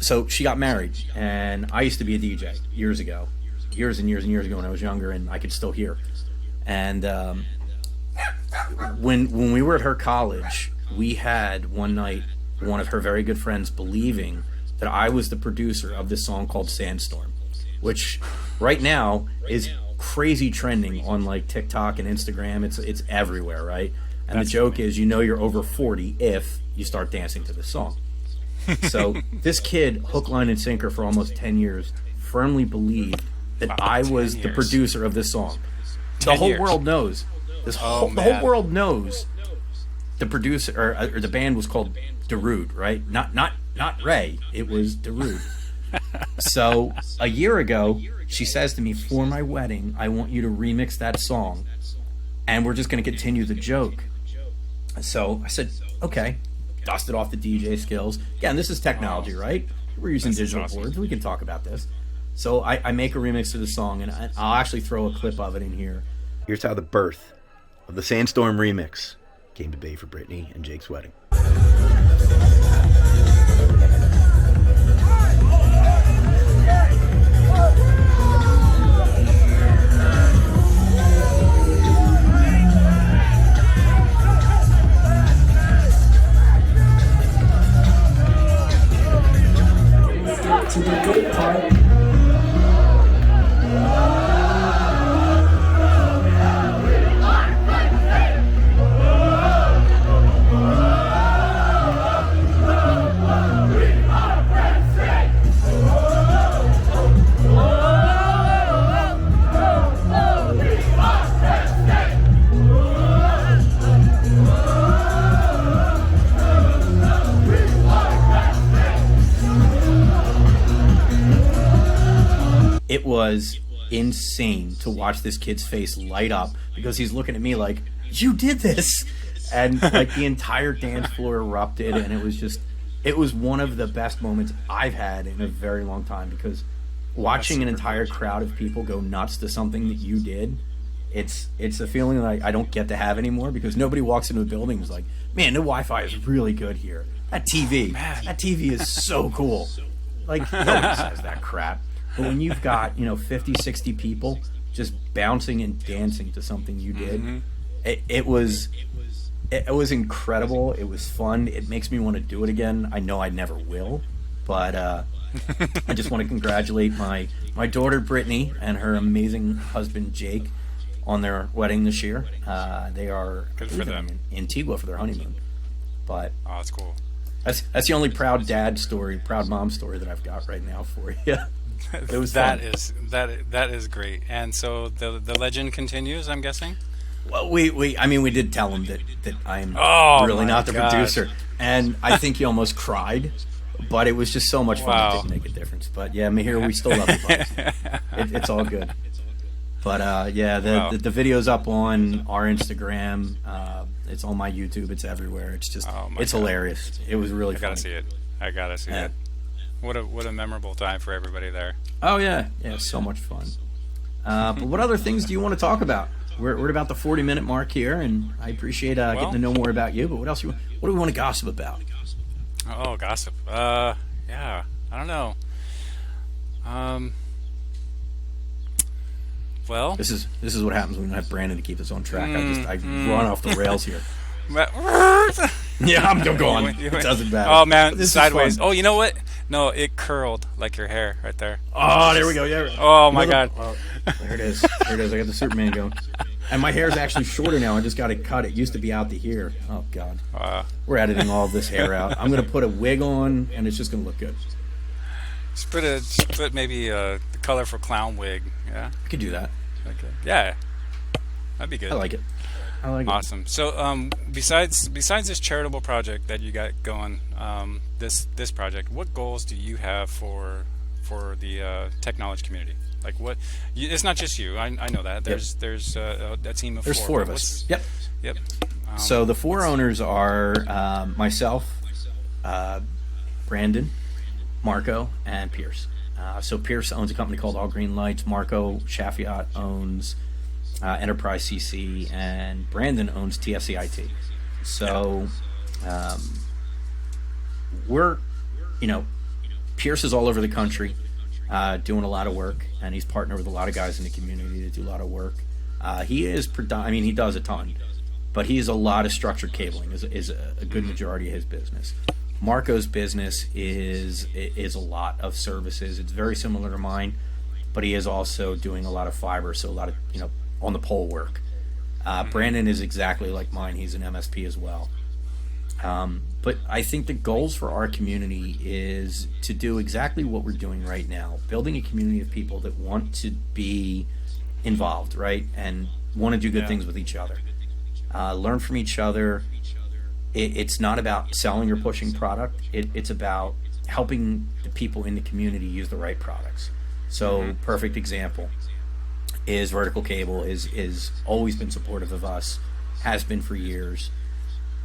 Speaker 1: So she got married, and I used to be a DJ years and years ago when I was younger, and I could still hear. And when we were at her college, we had one night one of her very good friends believing that I was the producer of this song called Sandstorm, which right now is crazy trending on like TikTok and Instagram. It's everywhere, right? And the joke is, you're over 40 if you start dancing to this song. So this kid, hook, line, and sinker for almost 10 years, firmly believed that I was the producer of this song. The whole world knows. The whole world knows the producer or the band was called Darude, right? Not Ray. It was Darude. So a year ago, she says to me, for my wedding, I want you to remix that song, and we're just going to continue the joke. So I said, okay. Dusted off the DJ skills. Again, this is technology, right? We're using digital boards. We can talk about this. So I make a remix of the song, and I'll actually throw a clip of it in here. Here's how the birth of the Sandstorm remix came to be for Brittany and Jake's wedding.
Speaker 3: To the good part.
Speaker 1: It was insane to watch this kid's face light up because he's looking at me like, you did this, and like the entire dance floor erupted, and it was one of the best moments I've had in a very long time, because watching an entire crowd of people go nuts to something that you did, it's a feeling that I don't get to have anymore, because nobody walks into a building and is like, man, the Wi-Fi is really good here. That TV is so cool. Like, nobody says that crap. But when you've got, 50, 60 people just bouncing and dancing to something you did, it was incredible. It was fun. It makes me want to do it again. I know I never will, but I just want to congratulate my daughter Brittany and her amazing husband Jake on their wedding this year. They are
Speaker 2: good for them
Speaker 1: in Antigua for their honeymoon. But
Speaker 2: oh, that's cool.
Speaker 1: That's the only proud dad story, proud mom story that I've got right now for you. It was fun.
Speaker 2: That is great. And so the legend continues, I'm guessing.
Speaker 1: Well, we did tell him that I'm really not the producer, and I think he almost cried, but it was just so much fun. It didn't make a difference. But yeah, Mahir, we still love you, buddy. It's all good. But the video's up on our Instagram. It's on my YouTube. It's everywhere. It's just it's hilarious. It was really fun.
Speaker 2: I gotta see it. What a memorable time for everybody there.
Speaker 1: Oh yeah, so much fun. But what other things do you want to talk about? We're at about the 40-minute mark here, and I appreciate getting to know more about you. But what else? What do we want to gossip about?
Speaker 2: Oh, gossip. Yeah, I don't know. Well,
Speaker 1: this is what happens when we don't have Brandon to keep us on track. I run off the rails here. Yeah, I'm going. It doesn't matter.
Speaker 2: Oh man, sideways. Oh, you know what? No, it curled like your hair right there.
Speaker 1: Oh, there we go. Yeah.
Speaker 2: Oh my God.
Speaker 1: Oh, there it is. I got the Superman going. And my hair's actually shorter now. I just got it cut. It used to be out to here. Oh God. We're editing all of this hair out. I'm gonna put a wig on, and it's just gonna look good.
Speaker 2: Just put maybe the colorful clown wig. Yeah.
Speaker 1: I could do that.
Speaker 2: Okay. Yeah. That'd be good.
Speaker 1: I like it.
Speaker 2: Awesome. So, besides this charitable project that you got going, this project, what goals do you have for the TeKnowledge community? Like, what? It's not just you. I know that. There's a team of
Speaker 1: There's four of us. Yep. So the four owners are myself, Brandon, Marco, and Pierce. So Pierce owns a company called All Green Lights. Marco Shafiat owns Enterprise CC, and Brandon owns TSCIT. So we're, Pierce is all over the country doing a lot of work, and he's partnered with a lot of guys in the community that do a lot of work. He is he does a ton, but he has a lot of structured cabling is a good majority of his business. Marco's business is a lot of services. It's very similar to mine, but he is also doing a lot of fiber, so a lot of on the pole work. Brandon is exactly like mine. He's an MSP as well. But I think the goals for our community is to do exactly what we're doing right now, building a community of people that want to be involved, right, and want to do good things with each other, learn from each other. It's not about selling or pushing product. It's about helping the people in the community use the right products. So perfect example is Vertical Cable is always been supportive of us, has been for years.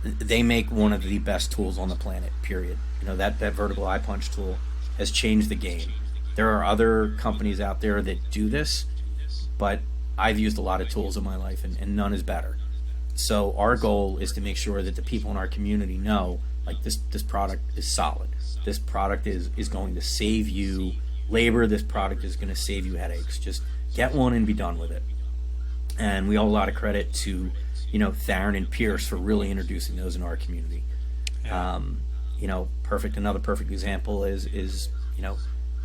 Speaker 1: They make one of the best tools on the planet, period. That vertical eye punch tool has changed the game. There are other companies out there that do this, but I've used a lot of tools in my life, and none is better. So our goal is to make sure that the people in our community know, like, this product is solid. This product is going to save you labor. This product is going to save you headaches. Just get one and be done with it. And we owe a lot of credit to, Theron and Pierce for really introducing those in our community. Yeah. Another perfect example is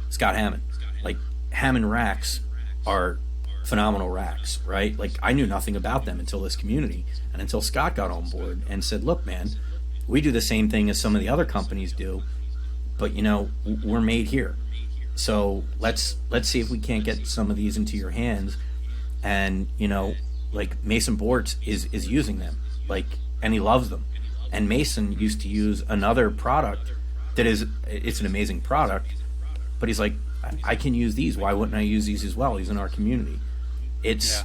Speaker 1: Scott Hammond. Like, Hammond racks are phenomenal racks, right? Like, I knew nothing about them until this community and until Scott got on board and said, look, man, we do the same thing as some of the other companies do, but we're made here. So let's see if we can't get some of these into your hands. And like Mason Bortz is using them, like, and he loves them. And Mason used to use another product it's an amazing product, but he's like, I can use these. Why wouldn't I use these as well? He's in our community. It's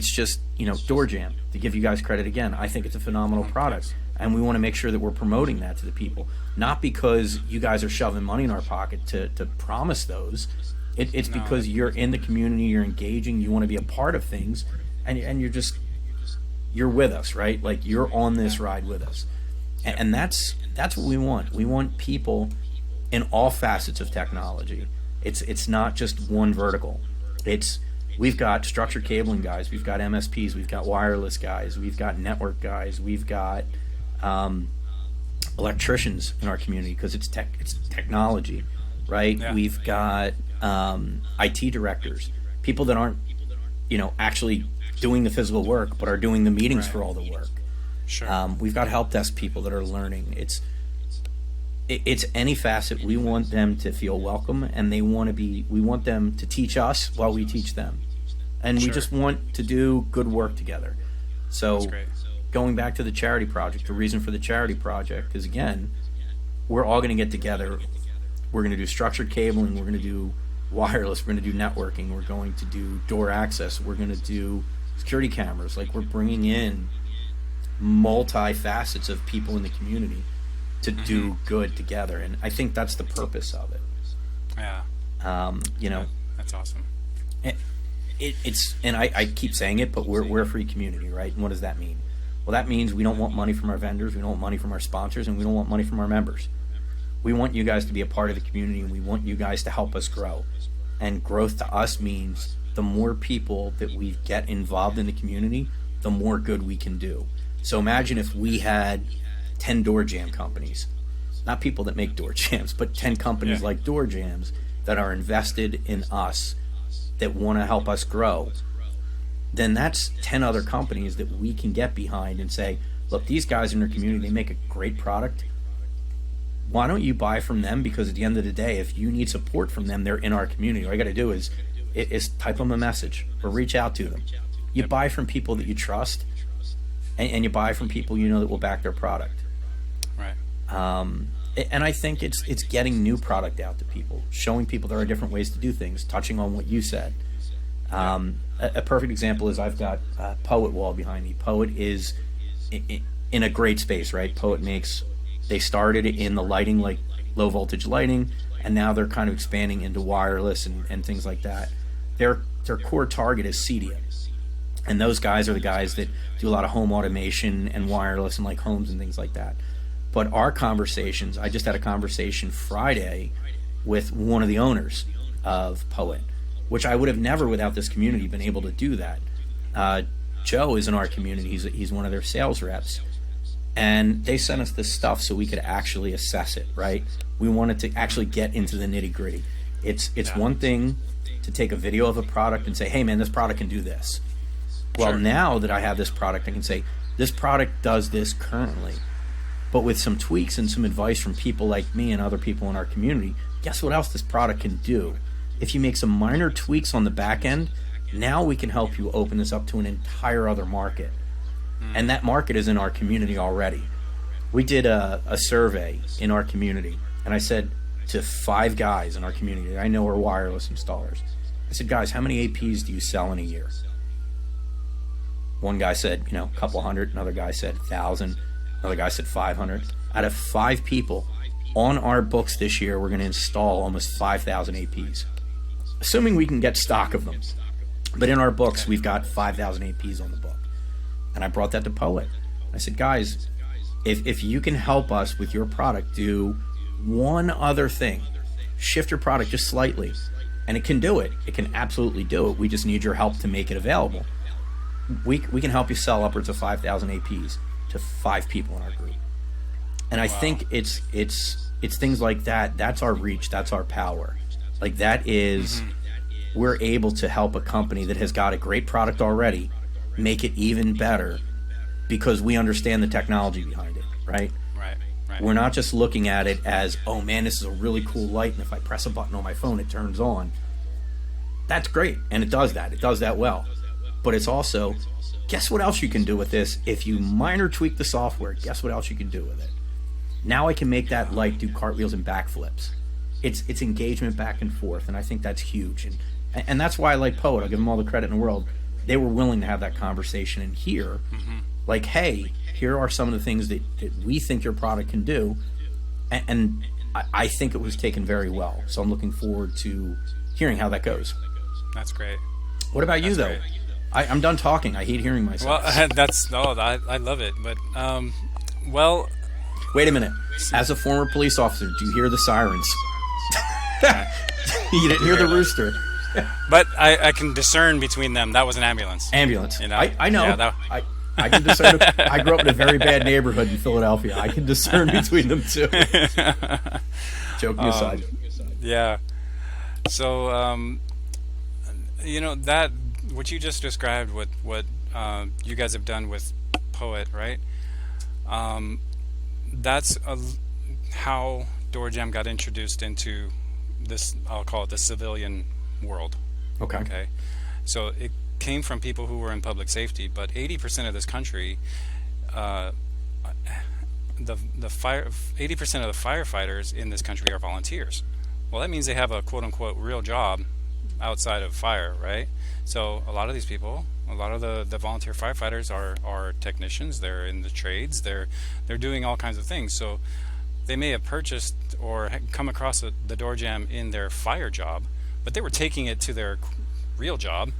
Speaker 1: just, DoorJamm, to give you guys credit again, I think it's a phenomenal product. And we want to make sure that we're promoting that to the people. Not because you guys are shoving money in our pocket to promise those. It's because you're in the community, you're engaging, you want to be a part of things, and you're with us, right? Like, you're on this ride with us. And that's what we want. We want people in all facets of technology. It's not just one vertical. We've got structured cabling guys, we've got MSPs, we've got wireless guys, we've got network guys, we've got electricians in our community because it's technology, right? Yeah. We've got IT directors, people that aren't actually doing the physical work but are doing the meetings for all the work.
Speaker 2: Sure.
Speaker 1: We've got help desk people that are learning. It's any facet. We want them to feel welcome, and we want them to teach us while we teach them, and we just want to do good work together. So going back to the charity project, the reason for the charity project is, again, we're all going to get together. We're going to do structured cabling, we're going to do wireless, we're going to do networking, we're going to do door access, we're going to do security cameras. Like, we're bringing in multi-facets of people in the community to do good together, and I think that's the purpose of it.
Speaker 2: Yeah. That's awesome.
Speaker 1: It's and I keep saying it, but we're a free community, right? And what does that mean? Well, that means we don't want money from our vendors, we don't want money from our sponsors, and we don't want money from our members. We want you guys to be a part of the community, and we want you guys to help us grow. And growth to us means the more people that we get involved in the community, the more good we can do. So imagine if we had 10 DoorJamm companies, not people that make door jams, but 10 companies like DoorJamms that are invested in us, that want to help us grow. Then that's 10 other companies that we can get behind and say, look, these guys in our community, they make a great product. Why don't you buy from them? Because at the end of the day, if you need support from them, they're in our community. All you got to do is type them a message or reach out to them. You buy from people that you trust, and you buy from people that will back their product.
Speaker 2: Right.
Speaker 1: And I think it's getting new product out to people, showing people there are different ways to do things, touching on what you said. A perfect example is I've got Poet Wall behind me. Poet is in a great space, right? Poet they started in the lighting, like low voltage lighting, and now they're kind of expanding into wireless and things like that. Their core target is CEDIA. And those guys are the guys that do a lot of home automation and wireless and like homes and things like that. But our conversations, I just had a conversation Friday with one of the owners of Poet, which I would have never, without this community, been able to do that. Joe is in our community. He's one of their sales reps. And they sent us this stuff so we could actually assess it, right? We wanted to actually get into the nitty gritty. It's one thing to take a video of a product and say, hey man, this product can do this. Well, now that I have this product, I can say, this product does this currently. But with some tweaks and some advice from people like me and other people in our community, guess what else this product can do? If you make some minor tweaks on the back end, now we can help you open this up to an entire other market. And that market is in our community already. We did a survey in our community, and I said to 5 guys in our community that I know are wireless installers, I said, guys, how many APs do you sell in a year? One guy said, a couple hundred. Another guy said 1,000. Another guy said 500. Out of 5 people on our books this year, we're going to install almost 5,000 APs, assuming we can get stock of them. But in our books, we've got 5,000 APs on the book. And I brought that to Poet. I said, guys, if you can help us with your product, do one other thing. Shift your product just slightly. And it can do it. It can absolutely do it. We just need your help to make it available. We can help you sell upwards of 5,000 APs to 5 people in our group. And I think it's things like that. That's our reach. That's our power. Like, that is we're able to help a company that has got a great product already make it even better because we understand the technology behind it, right?
Speaker 2: Right.
Speaker 1: We're not just looking at it as, oh man, this is a really cool light, and if I press a button on my phone, it turns on. That's great, and it does that. It does that well. But it's also, guess what else you can do with this? If you minor tweak the software, guess what else you can do with it? Now I can make that light do cartwheels and backflips. It's engagement back and forth, and I think that's huge. And that's why I like Poet. I'll give them all the credit in the world. They were willing to have that conversation and hear, like, hey, here are some of the things that we think your product can do. And I think it was taken very well. So I'm looking forward to hearing how that goes.
Speaker 2: That's great.
Speaker 1: What about you, though? I'm done talking. I hate hearing myself.
Speaker 2: Well, I love it. But, well...
Speaker 1: Wait a minute. As a former police officer, do you hear the sirens? You didn't hear the rooster.
Speaker 2: But I can discern between them. That was an ambulance.
Speaker 1: Ambulance.
Speaker 2: You know?
Speaker 1: I know.
Speaker 2: Yeah,
Speaker 1: I can discern. I grew up in a very bad neighborhood in Philadelphia. I can discern between them too. Joking aside.
Speaker 2: Yeah. So, that what you just described, what you guys have done with Poet, right? That's how DoorJamm got introduced into this, I'll call it the civilian world. Okay. So it came from people who were in public safety, but 80% of this country, 80% of the firefighters in this country are volunteers. Well, that means they have a quote-unquote real job outside of fire, right? So a lot of these people, a lot of the volunteer firefighters are technicians. They're in the trades. They're doing all kinds of things. So they may have purchased or come across the DoorJamm in their fire job, but they were taking it to their real job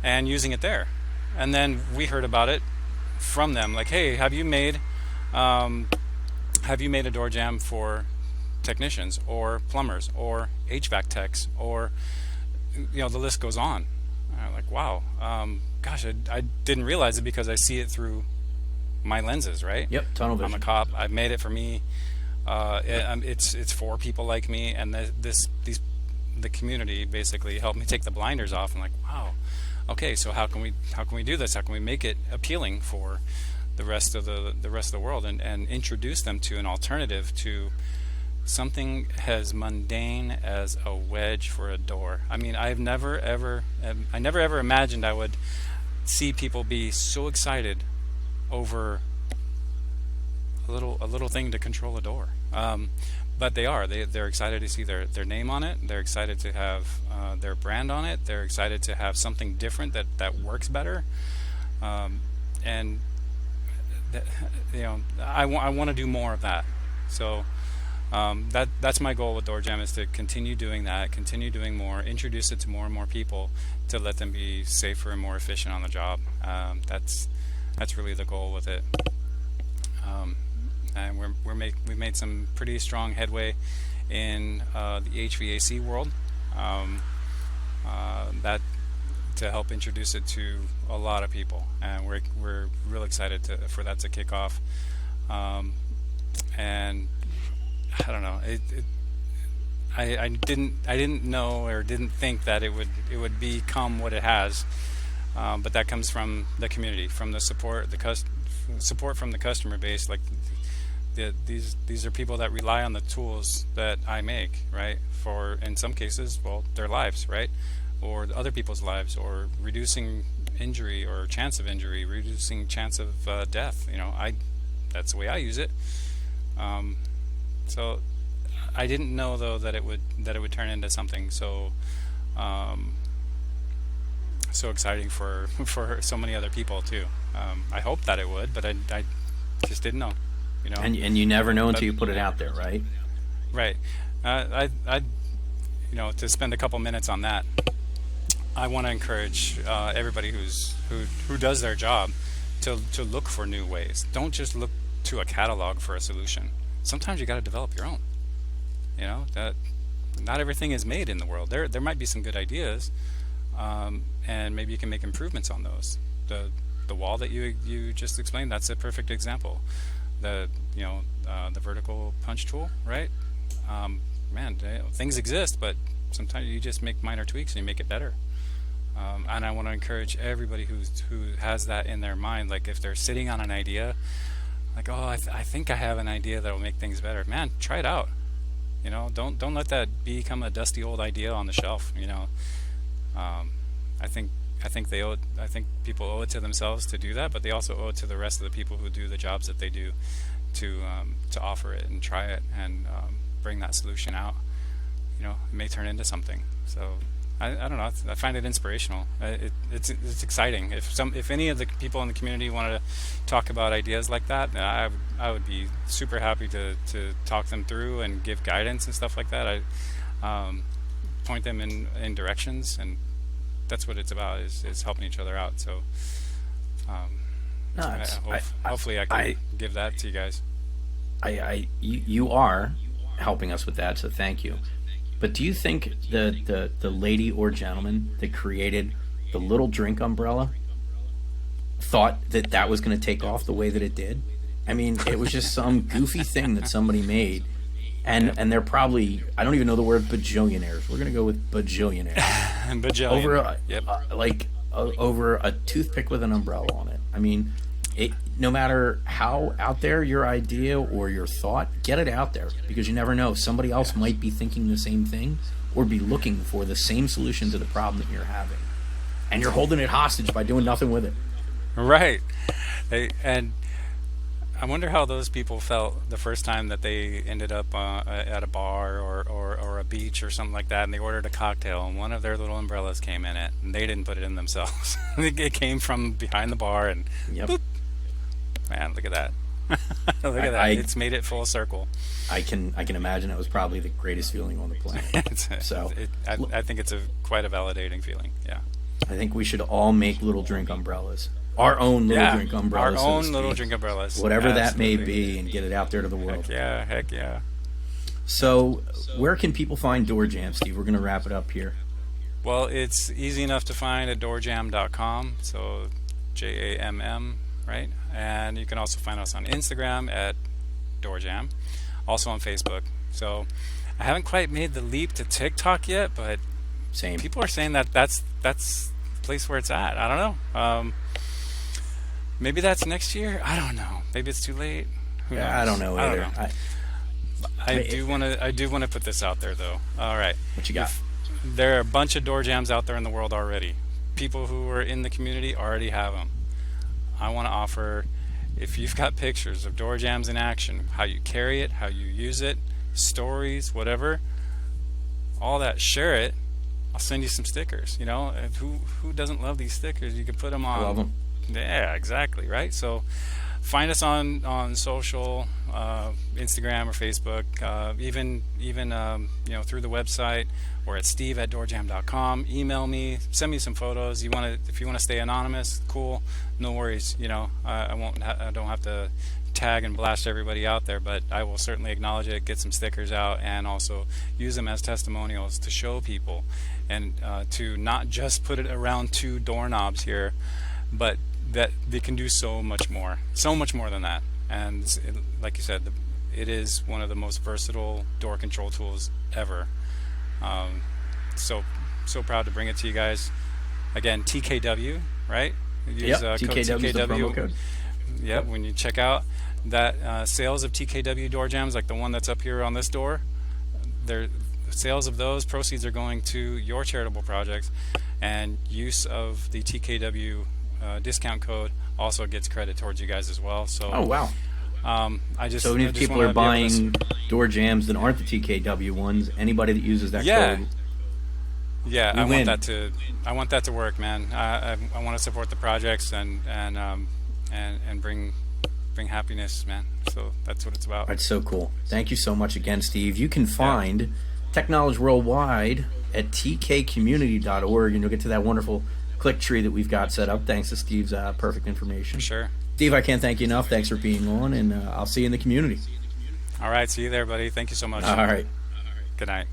Speaker 2: and using it there. And then we heard about it from them, like, hey, have you made a DoorJamm for technicians or plumbers or HVAC techs, or the list goes on. I'm like, wow, gosh, I didn't realize it because I see it through my lenses, right?
Speaker 1: Yep, tunnel vision.
Speaker 2: I'm a cop. I've made it for me. It's for people like me, and the community basically helped me take the blinders off. I'm like, wow, okay, so how can we do this? How can we make it appealing for the rest of the world and introduce them to an alternative to something as mundane as a wedge for a door? I mean, I never ever imagined I would see people be so excited over a little thing to control a door. But they're excited to see their name on it. They're excited to have their brand on it. They're excited to have something different that works better. And I want to do more of that. So that's my goal with DoorJamm, is to continue doing that, continue doing more, introduce it to more and more people to let them be safer and more efficient on the job. That's really the goal with it. And we've made some pretty strong headway in the HVAC world. That to help introduce it to a lot of people, and we're real excited for that to kick off. And I don't know, I didn't know or didn't think that it would become what it has. But that comes from the community, from the support from the customer base. Like these are people that rely on the tools that I make, right? For, in some cases, well, their lives, right? Or other people's lives, or reducing injury or chance of injury, reducing chance of death. That's the way I use it. So I didn't know, though, that it would turn into something so exciting for so many other people too. I hoped that it would, but I just didn't know.
Speaker 1: And you never know until you put it out there, right?
Speaker 2: Right. To spend a couple minutes on that, I want to encourage everybody who does their job to look for new ways. Don't just look to a catalog for a solution. Sometimes you got to develop your own. That not everything is made in the world. There might be some good ideas, and maybe you can make improvements on those. The wall that you just explained, that's a perfect example. The vertical punch tool, right? Things exist, but sometimes you just make minor tweaks and you make it better. And I want to encourage everybody who has that in their mind. Like if they're sitting on an idea, like, oh, I think I have an idea that will make things better. Man, try it out. You know, don't let that become a dusty old idea on the shelf. You know, I think people owe it to themselves to do that, but they also owe it to the rest of the people who do the jobs that they do to offer it and try it and bring that solution out. You know, it may turn into something. So I don't know. I find it inspirational. It's exciting. If any of the people in the community wanted to talk about ideas like that, I would be super happy to talk them through and give guidance and stuff like that. I point them in directions, and that's what it's about, is helping each other out. So hopefully I can give that to you guys.
Speaker 1: You are helping us with that, so thank you. But do you think the lady or gentleman that created the little drink umbrella thought that was going to take off the way that it did? I mean, it was just some goofy thing that somebody made. And they're probably, I don't even know the word bajillionaires. We're going to go with bajillionaires.
Speaker 2: Bajillion.
Speaker 1: Over a toothpick with an umbrella on it. I mean, no matter how out there your idea or your thought, get it out there, because you never know. Somebody else might be thinking the same thing or be looking for the same solution to the problem that you're having. And you're holding it hostage by doing nothing with it.
Speaker 2: Right. And I wonder how those people felt the first time that they ended up at a bar or a beach or something like that, and they ordered a cocktail, and one of their little umbrellas came in it, and they didn't put it in themselves. It came from behind the bar, and boop. Man, look at that. Look at that. It's made it full circle.
Speaker 1: I can imagine it was probably the greatest feeling on the planet.
Speaker 2: I think it's quite a validating feeling. Yeah.
Speaker 1: I think we should all make little drink umbrellas. Our own little drink umbrellas.
Speaker 2: Our own little drink umbrellas.
Speaker 1: Whatever that may be, and get it out there to the world.
Speaker 2: Heck yeah. So,
Speaker 1: where can people find DoorJamm, Steve? We're going to wrap it up here.
Speaker 2: Well, it's easy enough to find at DoorJamm.com. So, JAMM, right? And you can also find us on Instagram at DoorJamm. Also on Facebook. So, I haven't quite made the leap to TikTok yet, but
Speaker 1: same.
Speaker 2: People are saying that's the place where it's at. I don't know. Maybe that's next year. I don't know. Maybe it's too late. Who knows?
Speaker 1: I don't know either.
Speaker 2: I do want to put this out there, though. All right.
Speaker 1: What you got?
Speaker 2: There are a bunch of DoorJamms out there in the world already. People who are in the community already have them. I want to offer, if you've got pictures of DoorJamms in action, how you carry it, how you use it, stories, whatever, all that, share it. I'll send you some stickers. You know, who doesn't love these stickers? You can put them on. I
Speaker 1: love them.
Speaker 2: Yeah, exactly, right? So find us on social, Instagram or Facebook, even through the website, or at steve@doorjam.com. Email me, send me some photos. If you want to stay anonymous, cool, no worries. You know, I don't have to tag and blast everybody out there, but I will certainly acknowledge it, get some stickers out, and also use them as testimonials to show people, and to not just put it around two doorknobs here, but that they can do so much more than that. And like you said, it is one of the most versatile door control tools ever. So proud to bring it to you guys. Again, TKW, right?
Speaker 1: Use TKW is the promo code.
Speaker 2: Yep. When you check out that, sales of TKW door jams, like the one that's up here on this door, sales of those proceeds are going to your charitable projects, and use of the TKW discount code also gets credit towards you guys as well. So
Speaker 1: oh wow. So if people are buying door jams that aren't the TKW ones, anybody that uses that code,
Speaker 2: I want that to work, man. I want to support the projects and bring happiness, man. So that's what it's about.
Speaker 1: That's so cool. Thank you so much again, Steve. You can find TeKnowledge worldwide at tkcommunity.org, and you'll get to that wonderful click tree that we've got set up thanks to Steve's perfect information.
Speaker 2: Sure.
Speaker 1: Steve, I can't thank you enough. Thanks for being on, and I'll see you in the community.
Speaker 2: All right. See you there, buddy. Thank you so much.
Speaker 1: All right.
Speaker 2: Good night.